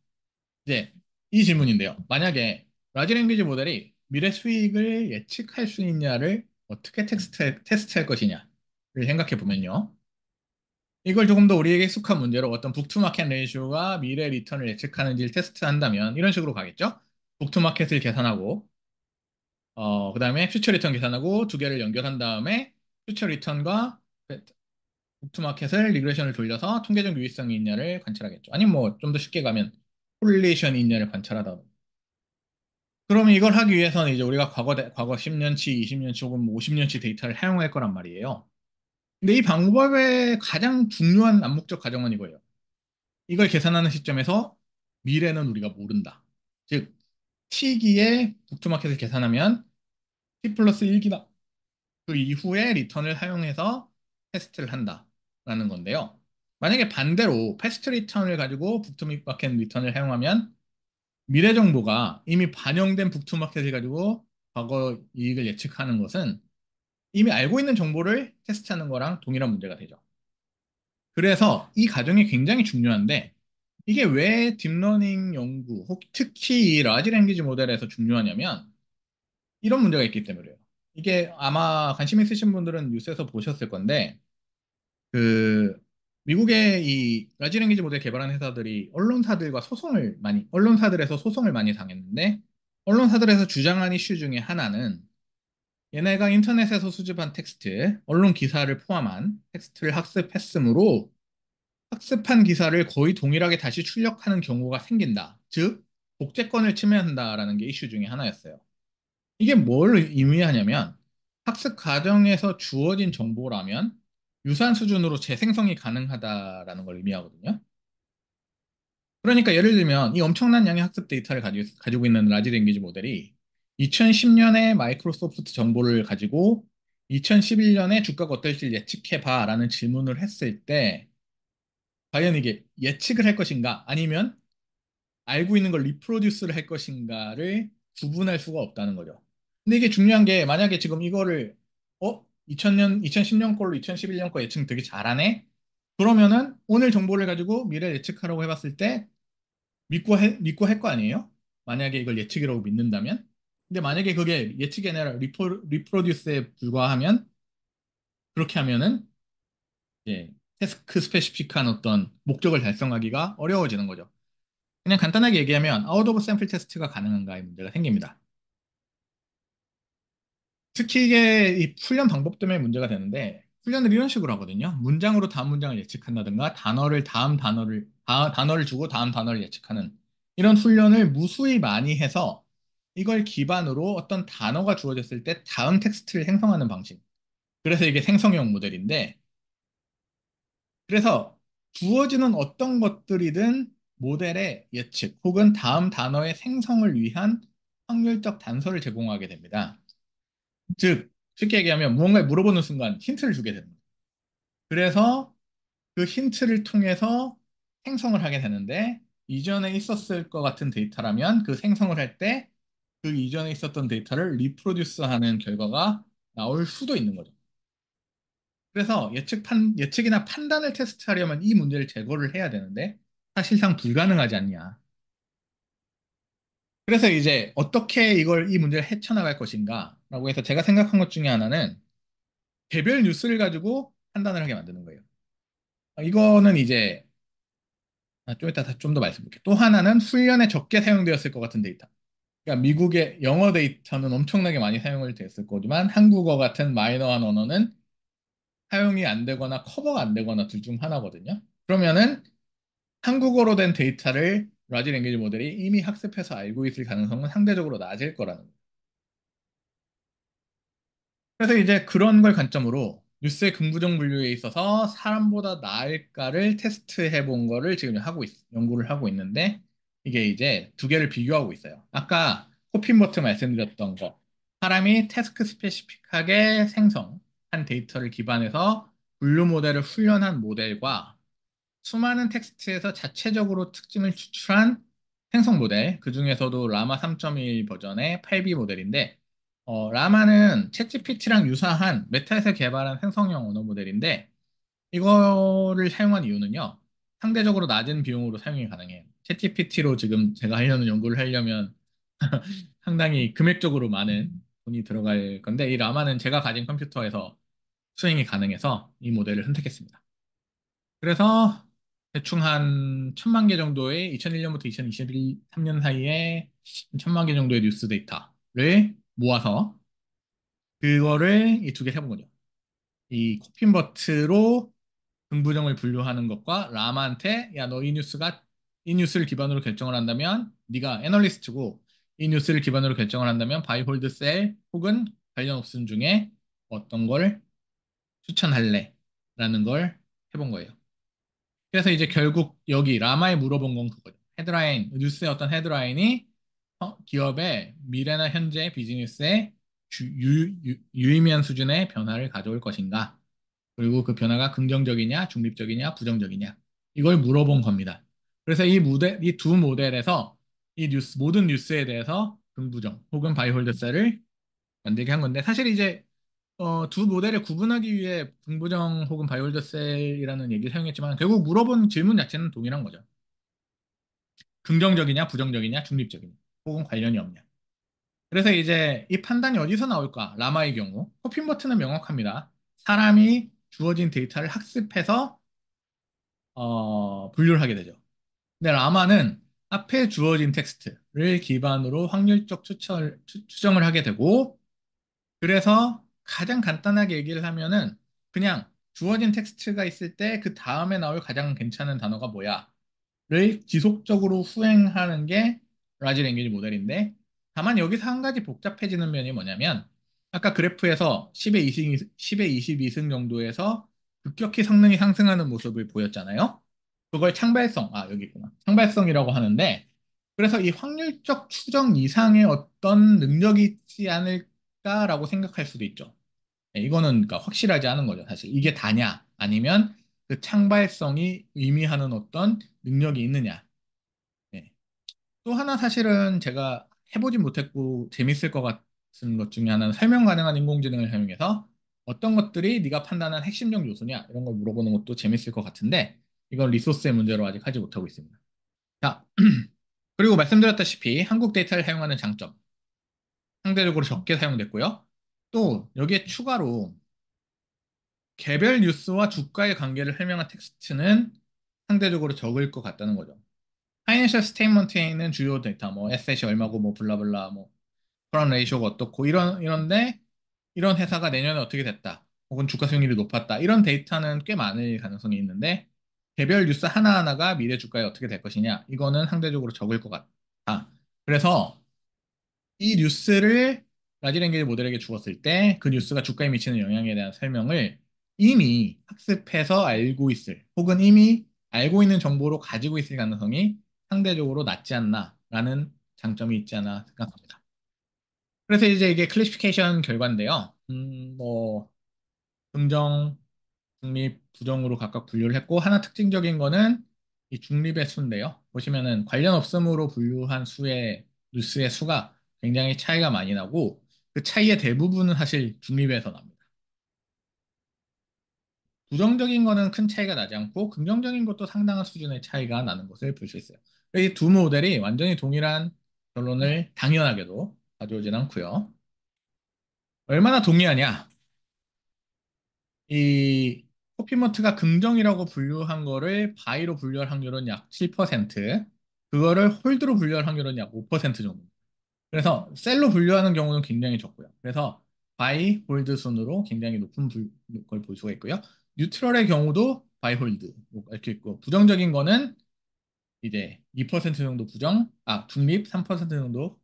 이제 이 질문인데요. 만약에 라지 랭귀지 모델이 미래 수익을 예측할 수 있냐를 어떻게 테스트할 것이냐를 생각해 보면요. 이걸 조금 더 우리에게 익숙한 문제로 어떤 북투마켓 레이쇼가 미래 리턴을 예측하는지를 테스트한다면 이런 식으로 가겠죠? 북투마켓을 계산하고 그다음에 퓨처 리턴 계산하고 두 개를 연결한 다음에 퓨처 리턴과 북투마켓을 리그레션을 돌려서 통계적 유의성이 있냐를 관찰하겠죠. 아니면 뭐 좀 더 쉽게 가면 콜릴레이션이 있냐를 관찰하다. 그러면 이걸 하기 위해서는 이제 우리가 과거 10년치, 20년치 혹은 뭐 50년치 데이터를 사용할 거란 말이에요. 근데 이 방법의 가장 중요한 암묵적 가정은 이거예요. 이걸 계산하는 시점에서 미래는 우리가 모른다. 즉, T기에 북투마켓을 계산하면 T 플러스 1기다. 그 이후에 리턴을 사용해서 테스트를 한다라는 건데요. 만약에 반대로 패스트 리턴을 가지고 북투마켓 리턴을 사용하면 미래 정보가 이미 반영된 북투마켓을 가지고 과거 이익을 예측하는 것은 이미 알고 있는 정보를 테스트하는 거랑 동일한 문제가 되죠. 그래서 이 과정이 굉장히 중요한데 이게 왜 딥러닝 연구, 혹 특히 이 라지 랭귀지 모델에서 중요하냐면 이런 문제가 있기 때문에요. 이게 아마 관심 있으신 분들은 뉴스에서 보셨을 건데 그 미국의 이 라지 랭귀지 모델 개발한 회사들이 언론사들에서 소송을 많이 당했는데 언론사들에서 주장한 이슈 중에 하나는 얘네가 인터넷에서 수집한 텍스트, 언론 기사를 포함한 텍스트를 학습했으므로 학습한 기사를 거의 동일하게 다시 출력하는 경우가 생긴다. 즉, 복제권을 침해한다라는 게 이슈 중에 하나였어요. 이게 뭘 의미하냐면 학습 과정에서 주어진 정보라면 유사한 수준으로 재생성이 가능하다라는 걸 의미하거든요. 그러니까 예를 들면 이 엄청난 양의 학습 데이터를 가지고 있는 라지 랭귀지 모델이 2010년에 마이크로소프트 정보를 가지고 2011년에 주가가 어떨지 예측해봐라는 질문을 했을 때 과연 이게 예측을 할 것인가 아니면 알고 있는 걸 리프로듀스를 할 것인가를 구분할 수가 없다는 거죠. 근데 이게 중요한 게 만약에 지금 이거를 2000년, 2010년 걸로 2011년 거 예측 되게 잘하네? 그러면은 오늘 정보를 가지고 미래 예측하라고 해봤을 때 믿고 할 거 아니에요? 만약에 이걸 예측이라고 믿는다면? 근데 만약에 그게 예측이 아니라 리프로듀스에 불과하면 그렇게 하면은 예, 태스크 스페시픽한 어떤 목적을 달성하기가 어려워지는 거죠. 그냥 간단하게 얘기하면 아웃 오브 샘플 테스트가 가능한가의 문제가 생깁니다. 특히 이게 이 훈련 방법 때문에 문제가 되는데 훈련을 이런 식으로 하거든요. 문장으로 다음 문장을 예측한다든가 단어를 주고 다음 단어를 예측하는 이런 훈련을 무수히 많이 해서 이걸 기반으로 어떤 단어가 주어졌을 때 다음 텍스트를 생성하는 방식. 그래서 이게 생성형 모델인데 그래서 주어지는 어떤 것들이든 모델의 예측 혹은 다음 단어의 생성을 위한 확률적 단서를 제공하게 됩니다. 즉, 쉽게 얘기하면 무언가를 물어보는 순간 힌트를 주게 됩니다. 그래서 그 힌트를 통해서 생성을 하게 되는데 이전에 있었을 것 같은 데이터라면 그 생성을 할 때 그 이전에 있었던 데이터를 리프로듀스하는 결과가 나올 수도 있는 거죠. 그래서 예측이나 판단을 테스트하려면 이 문제를 제거를 해야 되는데 사실상 불가능하지 않냐. 그래서 이제 어떻게 이 문제를 헤쳐나갈 것인가라고 해서 제가 생각한 것 중에 하나는 개별 뉴스를 가지고 판단을 하게 만드는 거예요. 이거는 이제 좀 이따 좀 더 말씀드릴게요. 또 하나는 훈련에 적게 사용되었을 것 같은 데이터. 그러니까 미국의 영어 데이터는 엄청나게 많이 사용을 됐을 거지만 한국어 같은 마이너한 언어는 사용이 안 되거나 커버가 안 되거나 둘 중 하나거든요. 그러면은 한국어로 된 데이터를 라지 랭귀지 모델이 이미 학습해서 알고 있을 가능성은 상대적으로 낮을 거라는 거예요. 그래서 이제 그런 걸 관점으로 뉴스의 긍부정 분류에 있어서 사람보다 나을까를 테스트해 본 거를 지금 연구를 하고 있는데 이게 이제 두 개를 비교하고 있어요. 아까 코핀버트 말씀드렸던 거. 사람이 태스크 스페시픽하게 생성한 데이터를 기반해서 분류 모델을 훈련한 모델과 수많은 텍스트에서 자체적으로 특징을 추출한 생성 모델, 그 중에서도 라마 3.1 버전의 8B 모델인데, 라마는 챗GPT랑 유사한 메타에서 개발한 생성형 언어 모델인데, 이거를 사용한 이유는요, 상대적으로 낮은 비용으로 사용이 가능해요. 챗GPT로 지금 제가 하려는 연구를 하려면 상당히 금액적으로 많은 돈이 들어갈 건데, 이 라마는 제가 가진 컴퓨터에서 수행이 가능해서 이 모델을 선택했습니다. 그래서 대충 한 1,000만 개 정도의 2001년부터 2023년 사이에 1,000만 개 정도의 뉴스 데이터를 모아서 그거를 이 두 개 해본 거죠. 이 코핀버트로 긍부정을 분류하는 것과 라마한테 야, 너 이 뉴스를 기반으로 결정을 한다면 네가 애널리스트고 이 뉴스를 기반으로 결정을 한다면 바이 홀드 셀 혹은 관련 옵션 중에 어떤 걸 추천할래? 라는 걸 해본 거예요. 그래서 이제 결국 여기 라마에 물어본 건 그거죠. 헤드라인, 뉴스의 어떤 헤드라인이 기업의 미래나 현재 비즈니스에 유의미한 수준의 변화를 가져올 것인가? 그리고 그 변화가 긍정적이냐, 중립적이냐, 부정적이냐. 이걸 물어본 겁니다. 그래서 이 두 모델에서 모든 뉴스에 대해서 긍부정 혹은 바이홀드셀을 만들게 한 건데, 사실 이제 두 모델을 구분하기 위해 긍부정 혹은 바이올더셀이라는 얘기를 사용했지만 결국 물어본 질문 자체는 동일한 거죠. 긍정적이냐, 부정적이냐, 중립적이냐, 혹은 관련이 없냐. 그래서 이제 이 판단이 어디서 나올까? 라마의 경우 호핀버튼은 명확합니다. 사람이 주어진 데이터를 학습해서 분류를 하게 되죠. 근데 라마는 앞에 주어진 텍스트를 기반으로 확률적 추정을 하게 되고, 그래서 가장 간단하게 얘기를 하면은 그냥 주어진 텍스트가 있을 때 그 다음에 나올 가장 괜찮은 단어가 뭐야? 를 지속적으로 수행하는 게 라지 랭귀지 모델인데, 다만 여기서 한 가지 복잡해지는 면이 뭐냐면 아까 그래프에서 10에 22승 정도에서 급격히 성능이 상승하는 모습을 보였잖아요. 그걸 여기 있구나. 창발성이라고 하는데, 그래서 이 확률적 추정 이상의 어떤 능력이 있지 않을까라고 생각할 수도 있죠. 네, 이거는 그러니까 확실하지 않은 거죠, 사실. 이게 다냐, 아니면 그 창발성이 의미하는 어떤 능력이 있느냐. 네. 또 하나 사실은 제가 해보진 못했고 재밌을 것 같은 것 중에 하나는 설명 가능한 인공지능을 사용해서 어떤 것들이 네가 판단한 핵심적 요소냐 이런 걸 물어보는 것도 재밌을 것 같은데, 이건 리소스의 문제로 아직 하지 못하고 있습니다. 자, 그리고 말씀드렸다시피 한국 데이터를 사용하는 장점 상대적으로 적게 사용됐고요. 또 여기에 추가로 개별 뉴스와 주가의 관계를 설명한 텍스트는 상대적으로 적을 것 같다는 거죠. 파이낸셜 스테이트먼트에 있는 주요 데이터, 뭐 에셋이 얼마고, 뭐 블라블라, 뭐 커런 레이쇼가 어떻고 이런데 이런 회사가 내년에 어떻게 됐다, 혹은 주가 수익률이 높았다, 이런 데이터는 꽤 많을 가능성이 있는데 개별 뉴스 하나하나가 미래 주가에 어떻게 될 것이냐, 이거는 상대적으로 적을 것 같다. 그래서 이 뉴스를 라지 랭귀지 모델에게 주었을 때 그 뉴스가 주가에 미치는 영향에 대한 설명을 이미 학습해서 알고 있을, 혹은 이미 알고 있는 정보로 가지고 있을 가능성이 상대적으로 낮지 않나라는 장점이 있지 않아 생각합니다. 그래서 이제 이게 클래시피케이션 결과인데요. 뭐 긍정, 중립, 부정으로 각각 분류를 했고, 하나 특징적인 거는 이 중립의 수인데요. 보시면은 관련 없음으로 분류한 뉴스의 수가 굉장히 차이가 많이 나고, 그 차이의 대부분은 사실 중립에서 납니다. 부정적인 거는 큰 차이가 나지 않고 긍정적인 것도 상당한 수준의 차이가 나는 것을 볼 수 있어요. 이 두 모델이 완전히 동일한 결론을 당연하게도 가져오진 않고요. 얼마나 동의하냐? 이 코피먼트가 긍정이라고 분류한 거를 바이로 분류할 확률은 약 7%, 그거를 홀드로 분류할 확률은 약 5% 정도. 그래서 셀로 분류하는 경우는 굉장히 적고요. 그래서 바이 홀드 순으로 굉장히 높은 걸 볼 수가 있고요. 뉴트럴의 경우도 바이 홀드 이렇게 있고, 부정적인 거는 이제 2% 정도 중립 3% 정도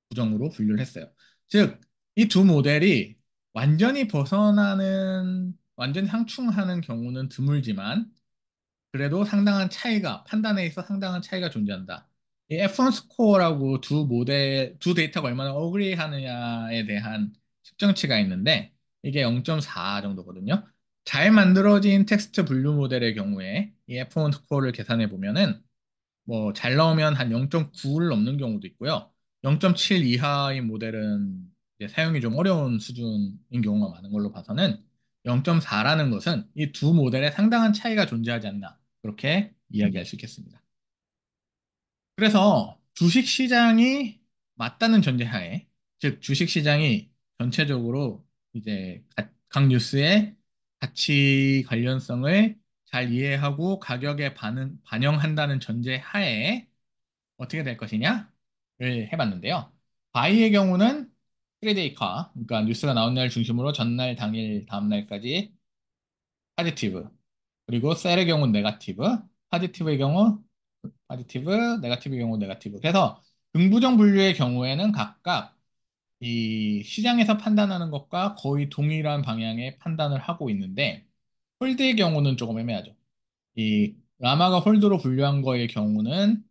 부정으로 분류를 했어요. 즉, 이 두 모델이 완전히 상충하는 경우는 드물지만, 그래도 판단에 있어 상당한 차이가 존재한다. 이 F1 스코어라고 두 데이터가 얼마나 어그리 하느냐에 대한 측정치가 있는데, 이게 0.4 정도거든요. 잘 만들어진 텍스트 분류 모델의 경우에 이 F1 스코어를 계산해 보면은 뭐 잘 나오면 한 0.9를 넘는 경우도 있고요. 0.7 이하인 모델은 이제 사용이 좀 어려운 수준인 경우가 많은 걸로 봐서는 0.4라는 것은 이 두 모델에 상당한 차이가 존재하지 않나, 그렇게 이야기할 수 있겠습니다. 그래서 주식시장이 맞다는 전제하에, 즉 주식시장이 전체적으로 이제 각 뉴스의 가치 관련성을 잘 이해하고 가격에 반영한다는 전제 하에 어떻게 될 것이냐를 해봤는데요. 바이의 경우는 3데이 카, 그러니까 뉴스가 나온 날 중심으로 전날, 당일, 다음날까지 파지티브. 그리고 셀의 경우는 네가티브. 파지티브의 경우 파지티브, 네가티브의 경우 네가티브. 그래서 긍부정 분류의 경우에는 각각 이 시장에서 판단하는 것과 거의 동일한 방향의 판단을 하고 있는데 홀드의 경우는 조금 애매하죠. 이 라마가 홀드로 분류한 거의 경우는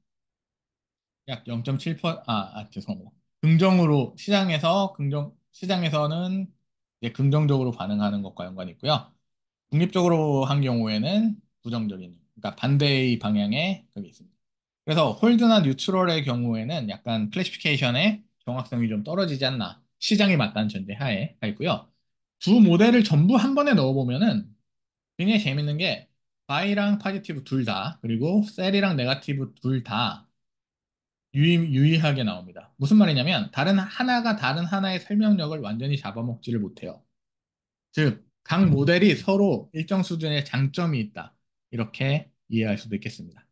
약 0.7%, 죄송합니다. 긍정으로 시장에서는 이제 긍정적으로 반응하는 것과 연관이 있고요. 중립적으로 한 경우에는 부정적인, 그러니까 반대의 방향의 그게 있습니다. 그래서 홀드나 뉴트럴의 경우에는 약간 클래시피케이션의 정확성이 좀 떨어지지 않나. 시장이 맞다는 전제 하에 가 있고요. 두 모델을 전부 한 번에 넣어보면은 굉장히 재밌는 게 바이랑 파지티브 둘 다, 그리고 셀이랑 네가티브 둘 다 유의하게 나옵니다. 무슨 말이냐면 하나가 다른 하나의 설명력을 완전히 잡아먹지를 못해요. 즉, 각 모델이 서로 일정 수준의 장점이 있다. 이렇게 이해할 수도 있겠습니다.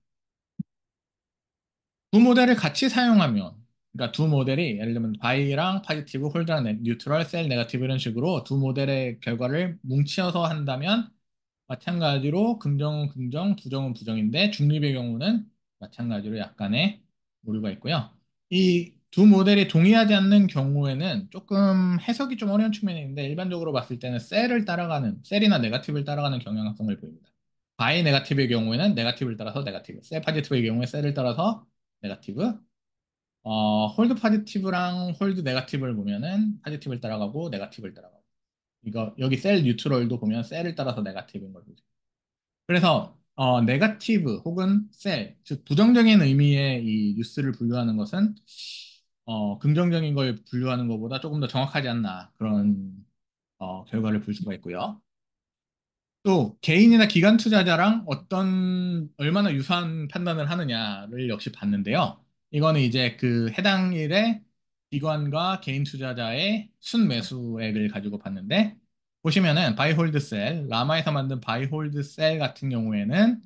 두 모델을 같이 사용하면, 그러니까 두 모델이 예를 들면 바이랑 파지티브, 홀드랑 뉴트럴, 셀, 네거티브 이런 식으로 두 모델의 결과를 뭉치어서 한다면 마찬가지로 긍정은 긍정, 부정은 부정인데 중립의 경우는 마찬가지로 약간의 오류가 있고요. 이 두 모델이 동의하지 않는 경우에는 조금 해석이 좀 어려운 측면이 있는데 일반적으로 봤을 때는 셀이나 네거티브를 따라가는 경향성을 보입니다. 바이 네거티브의 경우에는 네거티브를 따라서 네거티브, 셀 파지티브의 경우에 셀을 따라서 네거티브, 홀드 파지티브랑 홀드 네거티브를 보면은 파지티브를 따라가고 네거티브를 따라가고 이거 여기 셀 뉴트럴도 보면 셀을 따라서 네거티브인 걸 보죠. 그래서 네거티브 혹은 셀, 즉 부정적인 의미의 이 뉴스를 분류하는 것은 긍정적인 걸 분류하는 것보다 조금 더 정확하지 않나 그런 결과를 볼 수가 있고요. 또 개인이나 기관 투자자랑 얼마나 유사한 판단을 하느냐를 역시 봤는데요. 이거는 이제 그 해당 일에 기관과 개인 투자자의 순매수액을 가지고 봤는데 보시면은 바이홀드 셀, 라마에서 만든 바이홀드 셀 같은 경우에는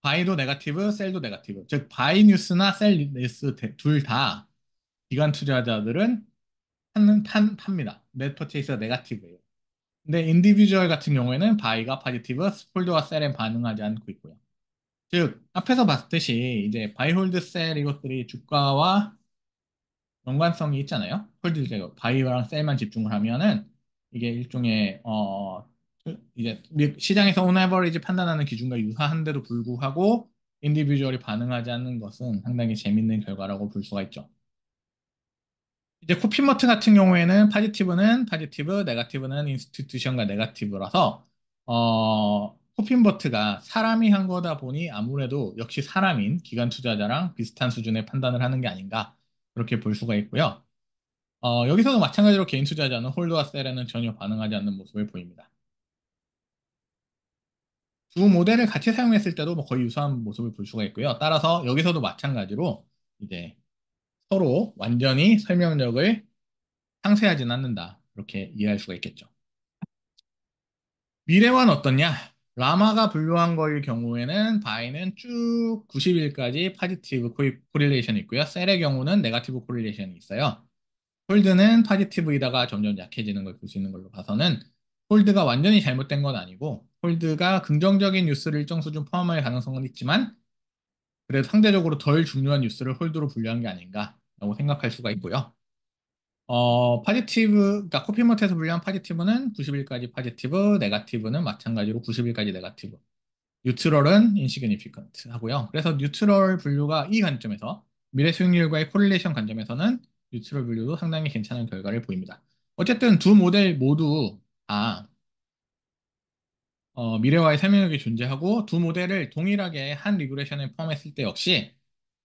바이도 네거티브, 셀도 네거티브. 즉 바이 뉴스나 셀 뉴스 둘 다 기관 투자자들은 팝니다. 넷 퍼체이스가 네거티브예요. 근데 인디비주얼 같은 경우에는 바이가 파지티브, 홀드와 셀에 반응하지 않고 있고요. 즉 앞에서 봤듯이 이제 바이홀드 셀 이것들이 주가와 연관성이 있잖아요. 홀드 제거 바이랑 셀만 집중을 하면은 이게 일종의 이제 시장에서 온 에버리지 판단하는 기준과 유사한데도 불구하고 인디비주얼이 반응하지 않는 것은 상당히 재밌는 결과라고 볼 수가 있죠. 이제 코피머트 같은 경우에는 파지티브는 파지티브, 네거티브는 인스티튜션과 네거티브라서 코피머트가 사람이 한 거다 보니 아무래도 역시 사람인 기관 투자자랑 비슷한 수준의 판단을 하는 게 아닌가 그렇게 볼 수가 있고요. 여기서도 마찬가지로 개인 투자자는 홀드와 셀에는 전혀 반응하지 않는 모습을 보입니다. 두 모델을 같이 사용했을 때도 뭐 거의 유사한 모습을 볼 수가 있고요. 따라서 여기서도 마찬가지로 이제 서로 완전히 설명력을 상쇄하진 않는다. 이렇게 이해할 수가 있겠죠. 미래와는 어떻냐? 라마가 분류한 거일 경우에는 바이는 쭉 90일까지 파지티브 코릴레이션이 있고요. 셀의 경우는 네가티브 코릴레이션이 있어요. 홀드는 파지티브이다가 점점 약해지는 걸 볼 수 있는 걸로 봐서는 홀드가 완전히 잘못된 건 아니고 홀드가 긍정적인 뉴스를 일정 수준 포함할 가능성은 있지만 그래도 상대적으로 덜 중요한 뉴스를 홀드로 분류한 게 아닌가라고 생각할 수가 있고요. 그러니까 코피먼트에서 분류한 파지티브는 90일까지 파지티브, 네가티브는 마찬가지로 90일까지 네가티브. 뉴트럴은 인시그니피컨트 하고요. 그래서 뉴트럴 분류가 이 관점에서 미래 수익률과의 코릴레이션 관점에서는 뉴트럴 분류도 상당히 괜찮은 결과를 보입니다. 어쨌든 두 모델 모두 다 미래와의 설명력이 존재하고 두 모델을 동일하게 한 리그레션에 포함했을 때 역시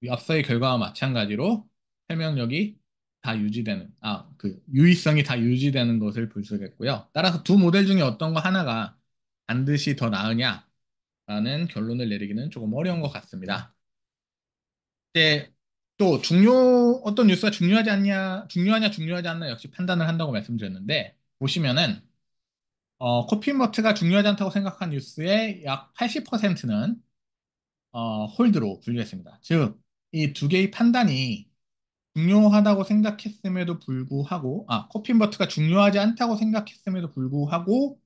이 앞서의 결과와 마찬가지로 설명력이 다 유지되는, 그 유의성이 다 유지되는 것을 볼 수가 있고요. 따라서 두 모델 중에 어떤 거 하나가 반드시 더 나으냐라는 결론을 내리기는 조금 어려운 것 같습니다. 이제 또 어떤 뉴스가 중요하지 않냐, 중요하냐, 중요하지 않나 역시 판단을 한다고 말씀드렸는데 보시면은 코핀버트가 중요하지 않다고 생각한 뉴스의 약 80%는 홀드로 분류했습니다. 즉, 이 두 개의 판단이 중요하다고 생각했음에도 불구하고, 코핀버트가 중요하지 않다고 생각했음에도 불구하고,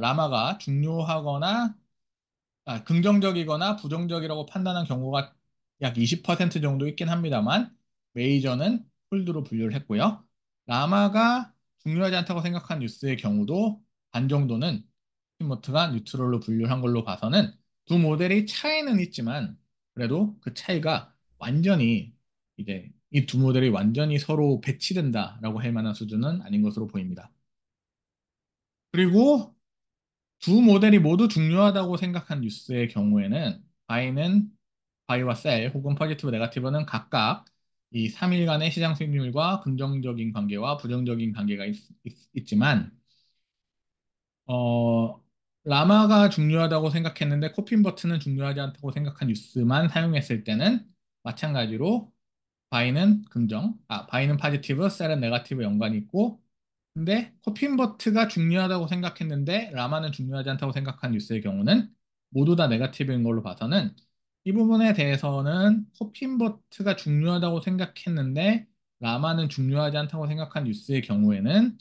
라마가 중요하거나, 긍정적이거나 부정적이라고 판단한 경우가 약 20% 정도 있긴 합니다만, 메이저는 홀드로 분류를 했고요. 라마가 중요하지 않다고 생각한 뉴스의 경우도 반 정도는 코핀버트가 뉴트럴로 분류를 한 걸로 봐서는 두 모델이 차이는 있지만, 그래도 그 차이가 완전히 이제 이 두 모델이 완전히 서로 배치된다라고 할 만한 수준은 아닌 것으로 보입니다. 그리고 두 모델이 모두 중요하다고 생각한 뉴스의 경우에는 바이와 셀 혹은 포지티브 네거티브는 각각 이 3일간의 시장 수익률과 긍정적인 관계와 부정적인 관계가 지만 어, 라마가 중요하다고 생각했는데 코핀버트는 중요하지 않다고 생각한 뉴스만 사용했을 때는 마찬가지로 바이는 파지티브, 셀은 네거티브 연관이 있고, 근데 코핀버트가 중요하다고 생각했는데 라마는 중요하지 않다고 생각한 뉴스의 경우는 모두 다 네거티브인 걸로 봐서는 이 부분에 대해서는 코핀버트가 중요하다고 생각했는데 라마는 중요하지 않다고 생각한 뉴스의 경우에는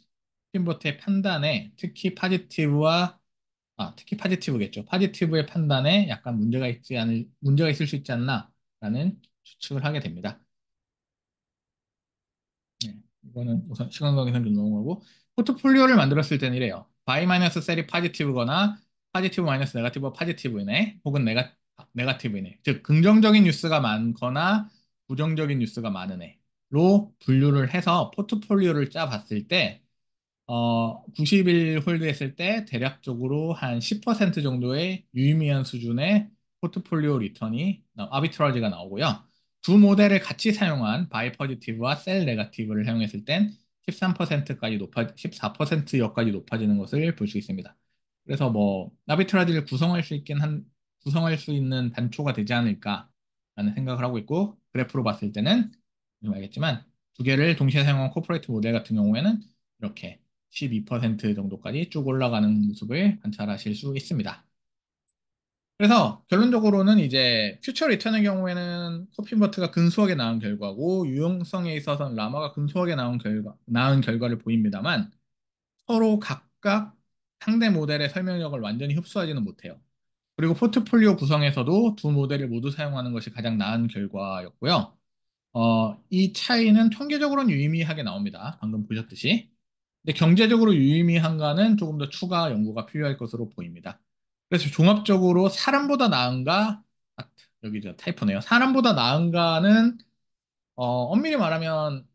코핀버트의 판단에 특히 파지티브겠죠. 파지티브의 판단에 약간 문제가 있을 수 있지 않나라는 추측을 하게 됩니다. 네, 이거는 우선 시간 관계상 좀 넘어가고 포트폴리오를 만들었을 때는 이래요. 바이 마이너스 셀이 파지티브거나 파지티브 마이너스 네가티브 파지티브이네 혹은 네가티브이네 즉 긍정적인 뉴스가 많거나 부정적인 뉴스가 많은 애로 분류를 해서 포트폴리오를 짜봤을 때 90일 홀드했을 때 대략적으로 한 10% 정도의 유의미한 수준의 포트폴리오 아비트러지가 나오고요. 두 모델을 같이 사용한 바이 포지티브와 셀 네거티브를 사용했을 땐 13%까지 14%여까지 높아지는 것을 볼 수 있습니다. 그래서 뭐 아비트러지를 구성할 수 있는 단초가 되지 않을까라는 생각을 하고 있고 그래프로 봤을 때는 좀 알겠지만 두 개를 동시에 사용한 코퍼레이트 모델 같은 경우에는 이렇게 12% 정도까지 쭉 올라가는 모습을 관찰하실 수 있습니다. 그래서 결론적으로는 이제 퓨처 리턴의 경우에는 코핀버트가 근소하게 나온 결과고 유용성에 있어서는 라마가 근소하게 나은 결과를 보입니다만 서로 각각 상대 모델의 설명력을 완전히 흡수하지는 못해요. 그리고 포트폴리오 구성에서도 두 모델을 모두 사용하는 것이 가장 나은 결과였고요. 이 차이는 통계적으로는 유의미하게 나옵니다. 방금 보셨듯이. 근데 경제적으로 유의미한가는 조금 더 추가 연구가 필요할 것으로 보입니다. 그래서 종합적으로 사람보다 나은가? 여기 저 타이퍼네요. 사람보다 나은가는 엄밀히 말하면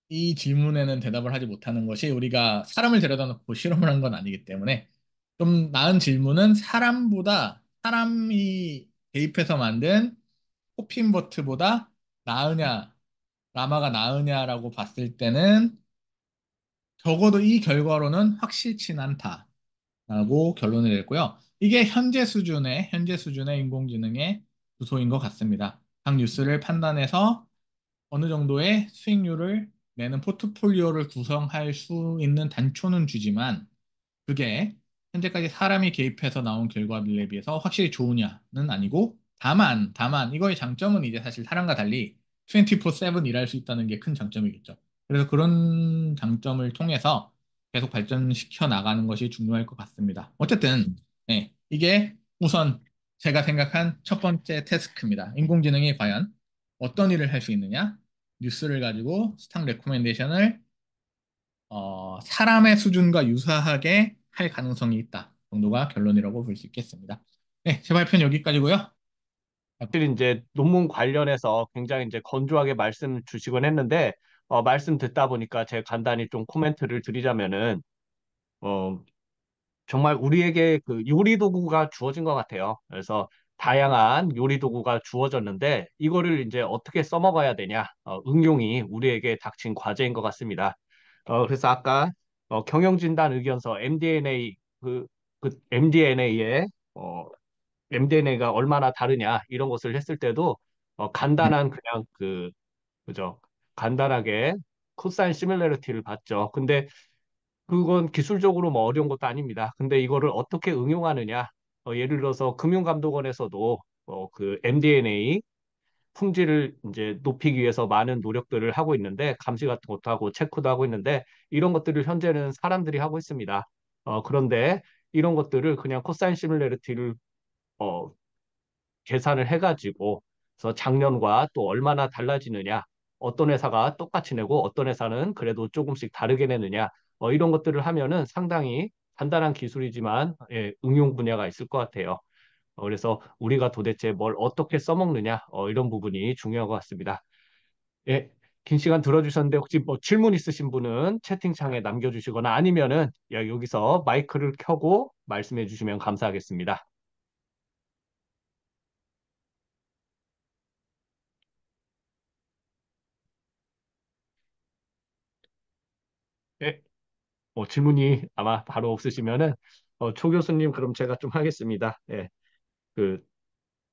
이 질문에는 대답을 하지 못하는 것이 우리가 사람을 데려다 놓고 실험을 한 건 아니기 때문에 좀 나은 질문은 사람이 대입해서 만든 호핀버트보다 나으냐, 라마가 나으냐라고 봤을 때는 적어도 이 결과로는 확실치 않다라고 결론을 냈고요. 이게 현재 수준의 인공지능의 주소인 것 같습니다. 각 뉴스를 판단해서 어느 정도의 수익률을 내는 포트폴리오를 구성할 수 있는 단초는 주지만 그게 현재까지 사람이 개입해서 나온 결과들에 비해서 확실히 좋으냐는 아니고 다만 이거의 장점은 이제 사실 사람과 달리 24/7 일할 수 있다는 게 큰 장점이겠죠. 그래서 그런 장점을 통해서 계속 발전시켜 나가는 것이 중요할 것 같습니다. 어쨌든 네, 이게 우선 제가 생각한 첫 번째 태스크입니다. 인공지능이 과연 어떤 일을 할 수 있느냐? 뉴스를 가지고 스탁 레코멘데이션을 사람의 수준과 유사하게 할 가능성이 있다 정도가 결론이라고 볼 수 있겠습니다. 네, 제 발표는 여기까지고요. 확실히 이제 논문 관련해서 굉장히 이제 건조하게 말씀 주시곤 했는데, 말씀 듣다 보니까 제가 간단히 좀 코멘트를 드리자면은, 어, 정말 우리에게 그 요리 도구가 주어진 것 같아요. 그래서 다양한 요리 도구가 주어졌는데 이거를 이제 어떻게 써먹어야 되냐, 응용이 우리에게 닥친 과제인 것 같습니다. 그래서 아까 경영진단 의견서 MDNA 그 MDNA에 MDNA가 얼마나 다르냐 이런 것을 했을 때도 네. 간단한 그냥 그죠? 간단하게 코사인 시뮬러리티를 봤죠. 근데 그건 기술적으로 뭐 어려운 것도 아닙니다. 근데 이거를 어떻게 응용하느냐? 예를 들어서 금융감독원에서도 그 MDNA 품질을 이제 높이기 위해서 많은 노력들을 하고 있는데 감시 같은 것도 하고 체크도 하고 있는데 이런 것들을 현재는 사람들이 하고 있습니다. 그런데 이런 것들을 그냥 코사인 시뮬레리티를 어, 계산을 해가지고 그래서 작년과 또 얼마나 달라지느냐, 어떤 회사가 똑같이 내고 어떤 회사는 그래도 조금씩 다르게 내느냐, 이런 것들을 하면은 상당히 간단한 기술이지만 예, 응용 분야가 있을 것 같아요. 그래서 우리가 도대체 뭘 어떻게 써먹느냐, 이런 부분이 중요한 것 같습니다. 예, 긴 시간 들어주셨는데 혹시 뭐 질문 있으신 분은 채팅창에 남겨주시거나 아니면은 여기서 마이크를 켜고 말씀해 주시면 감사하겠습니다. 예, 뭐 질문이 아마 바로 없으시면은 초 교수님 그럼 제가 좀 하겠습니다. 예, 그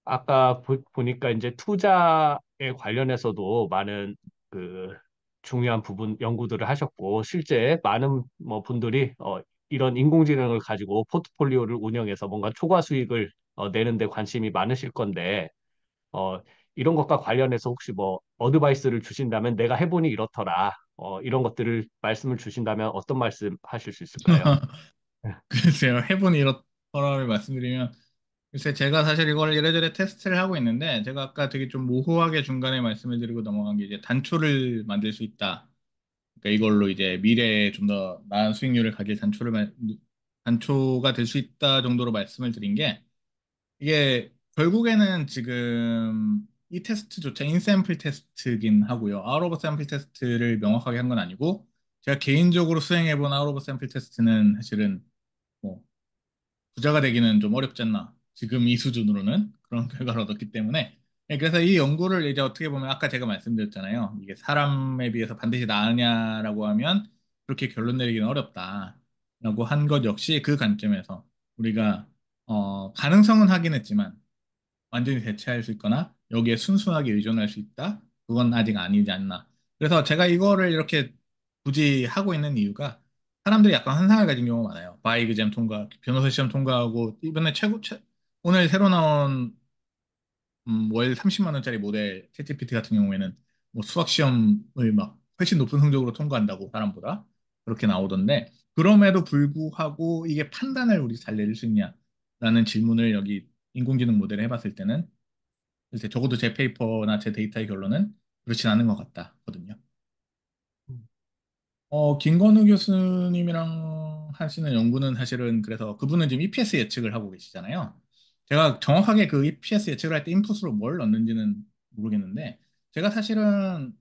아까 보니까 이제 투자에 관련해서도 많은 그 중요한 부분 연구들을 하셨고 실제 많은 뭐 분들이 이런 인공지능을 가지고 포트폴리오를 운영해서 뭔가 초과 수익을 내는 데 관심이 많으실 건데 어, 이런 것과 관련해서 혹시 뭐 어드바이스를 주신다면 내가 해보니 이렇더라. 이런 것들을 말씀을 주신다면 어떤 말씀 하실 수 있을까요? 글쎄요, 해본 이렇더라를 말씀드리면, 글쎄, 제가 사실 이걸 이래저래 테스트를 하고 있는데, 제가 아까 되게 좀 모호하게 중간에 말씀을 드리고 넘어간 게 이제 단초를 만들 수 있다. 그러니까 이걸로 이제 미래에 좀 더 나은 수익률을 가질 단초가 될 수 있다 정도로 말씀을 드린 게, 이게 결국에는 지금 이 테스트조차 인샘플 테스트긴 하고요. 아웃 오브 샘플 테스트를 명확하게 한 건 아니고, 제가 개인적으로 수행해본 아웃 오브 샘플 테스트는 사실은 뭐 부자가 되기는 좀 어렵지 않나. 지금 이 수준으로는 그런 결과를 얻었기 때문에. 네, 그래서 이 연구를 이제 어떻게 보면 아까 제가 말씀드렸잖아요. 이게 사람에 비해서 반드시 나으냐라고 하면 그렇게 결론 내리기는 어렵다라고 한 것 역시 그 관점에서 우리가 가능성은 하긴 했지만 완전히 대체할 수 있거나 여기에 순수하게 의존할 수 있다? 그건 아직 아니지 않나. 그래서 제가 이거를 이렇게 굳이 하고 있는 이유가 사람들이 약간 환상을 가진 경우가 많아요. 바이그잼 통과, 변호사 시험 통과하고 이번에 오늘 새로 나온 월 30만 원짜리 모델 챗GPT 같은 경우에는 뭐 수학 시험을 막 훨씬 높은 성적으로 통과한다고 사람보다 그렇게 나오던데 그럼에도 불구하고 이게 판단을 우리 잘 내릴 수 있냐라는 질문을 여기 인공지능 모델에 해봤을 때는 글쎄 적어도 제 페이퍼나 제 데이터의 결론은 그렇진 않은 것 같다거든요. 김건우 교수님이랑 하시는 연구는 사실은 그래서 그분은 지금 EPS 예측을 하고 계시잖아요. 제가 정확하게 그 EPS 예측을 할 때 인풋으로 뭘 넣는지는 모르겠는데, 제가 사실은,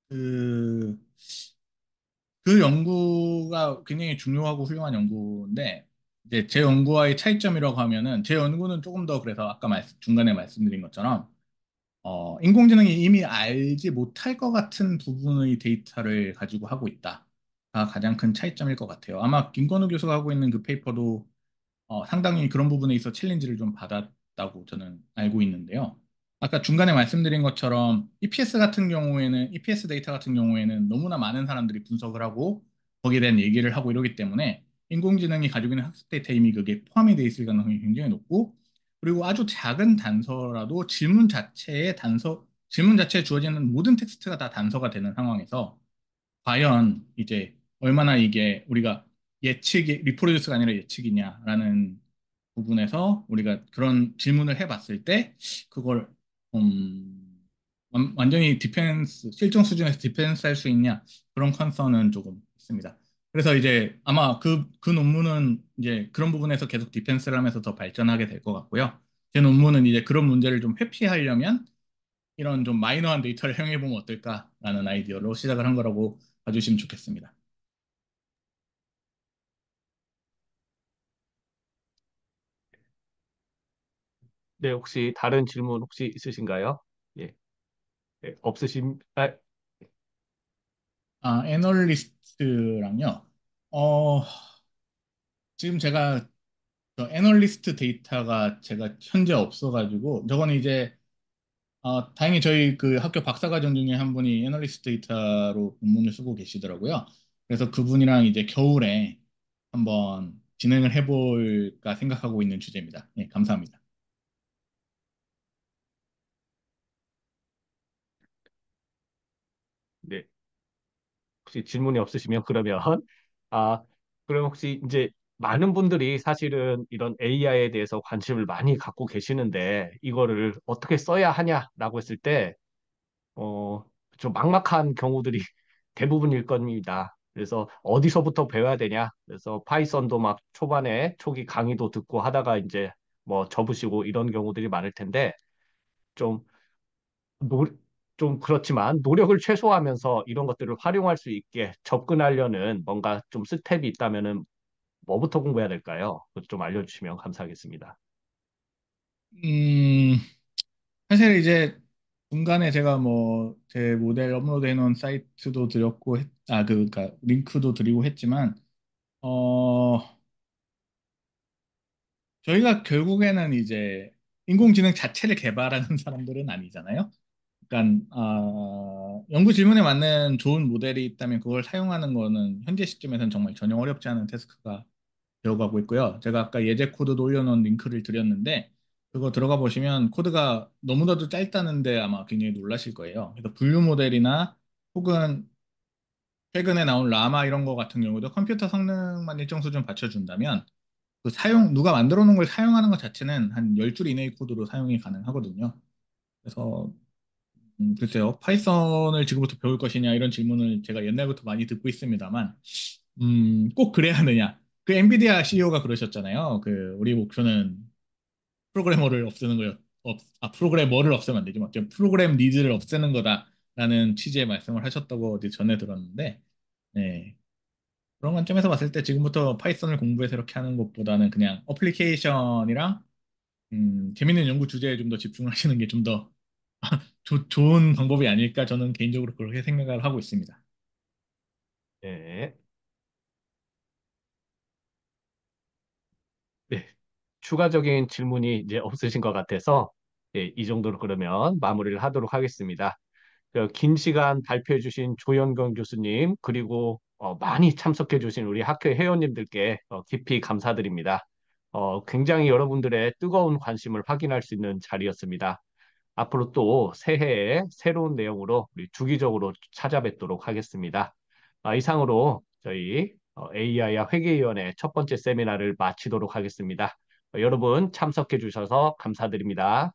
그, 그 연구가 굉장히 중요하고 훌륭한 연구인데, 이제 제 연구와의 차이점이라고 하면은, 제 연구는 조금 더 그래서 아까 중간에 말씀드린 것처럼, 인공지능이 이미 알지 못할 것 같은 부분의 데이터를 가지고 하고 있다가 가장 큰 차이점일 것 같아요. 아마 김건우 교수가 하고 있는 그 페이퍼도 상당히 그런 부분에 있어 챌린지를 좀 받았다고 저는 알고 있는데요. 아까 중간에 말씀드린 것처럼 EPS 데이터 같은 경우에는 너무나 많은 사람들이 분석을 하고 거기에 대한 얘기를 하고 이러기 때문에 인공지능이 가지고 있는 학습 데이터 이미 그게 포함이 돼 있을 가능성이 굉장히 높고 그리고 아주 작은 단서라도 질문 자체에 주어지는 모든 텍스트가 다 단서가 되는 상황에서 과연 이제 얼마나 이게 우리가 리프로듀스가 아니라 예측이냐라는 부분에서 우리가 그런 질문을 해봤을 때 그걸 완전히 실종 수준에서 디펜스 할 수 있냐 그런 컨서는 조금 있습니다. 그래서 이제 아마 그 논문은 이제 그런 부분에서 계속 디펜스를 하면서 더 발전하게 될 것 같고요. 제 논문은 이제 그런 문제를 좀 회피하려면 이런 좀 마이너한 데이터를 활용해 보면 어떨까라는 아이디어로 시작을 한 거라고 봐주시면 좋겠습니다. 네, 혹시 다른 질문 혹시 있으신가요? 예, 없으신. 애널리스트랑요. 어, 지금 제가 저 애널리스트 데이터가 제가 현재 없어가지고 저거는 이제 다행히 저희 그 학교 박사과정 중에 한 분이 애널리스트 데이터로 논문을 쓰고 계시더라고요. 그래서 그분이랑 이제 겨울에 한번 진행을 해볼까 생각하고 있는 주제입니다. 예, 감사합니다. 네. 혹시 질문이 없으시면 그러면 아, 그럼 혹시 이제 많은 분들이 사실은 이런 AI에 대해서 관심을 많이 갖고 계시는데 이거를 어떻게 써야 하냐라고 했을 때 어, 좀 막막한 경우들이 대부분일 겁니다. 그래서 어디서부터 배워야 되냐? 그래서 파이썬도 막 초반에 초기 강의도 듣고 하다가 이제 뭐 접으시고 이런 경우들이 많을 텐데 좀 노, 좀 그렇지만 노력을 최소화하면서 이런 것들을 활용할 수 있게 접근하려는 뭔가 좀 스텝이 있다면은 뭐부터 공부해야 될까요? 그것 좀 알려주시면 감사하겠습니다. 음, 사실 이제 중간에 제가 뭐 제 모델 업로드 해놓은 사이트도 드렸고, 그러니까 링크도 드리고 했지만, 어, 저희가 결국에는 이제 인공지능 자체를 개발하는 사람들은 아니잖아요. 그러니까 연구 질문에 맞는 좋은 모델이 있다면 그걸 사용하는 거는 현재 시점에서는 정말 전혀 어렵지 않은 태스크가 되어가고 있고요. 제가 아까 예제 코드도 올려놓은 링크를 드렸는데 그거 들어가 보시면 코드가 너무나도 짧다는데 아마 굉장히 놀라실 거예요. 그래서 분류 모델이나 혹은 최근에 나온 라마 이런 거 같은 경우도 컴퓨터 성능만 일정 수준 받쳐준다면 누가 만들어 놓은 걸 사용하는 것 자체는 한 10줄 이내의 코드로 사용이 가능하거든요. 그래서 글쎄요. 파이썬을 지금부터 배울 것이냐 이런 질문을 제가 옛날부터 많이 듣고 있습니다만 꼭 그래야 하느냐? 그 엔비디아 CEO가 그러셨잖아요. 우리 목표는 프로그래머를 없애는 거요. 프로그래머를 없애면 안 되지. 좀 프로그램 니즈를 없애는 거다라는 취지의 말씀을 하셨다고 어디 전에 들었는데, 네. 그런 관점에서 봤을 때 지금부터 파이썬을 공부해서 이렇게 하는 것보다는 그냥 어플리케이션이랑 재밌는 연구 주제에 좀 더 집중하시는 게 좀 더 좋은 방법이 아닐까 저는 개인적으로 그렇게 생각을 하고 있습니다. 네. 네. 추가적인 질문이 이제 없으신 것 같아서 예, 이 정도로 그러면 마무리를 하도록 하겠습니다. 긴 시간 발표해 주신 조영경 교수님, 그리고 많이 참석해 주신 우리 학교 회원님들께 깊이 감사드립니다. 굉장히 여러분들의 뜨거운 관심을 확인할 수 있는 자리였습니다. 앞으로 또 새해에 새로운 내용으로 우리 주기적으로 찾아뵙도록 하겠습니다. 이상으로 저희 AI와 회계위원회 첫 번째 세미나를 마치도록 하겠습니다. 여러분 참석해 주셔서 감사드립니다.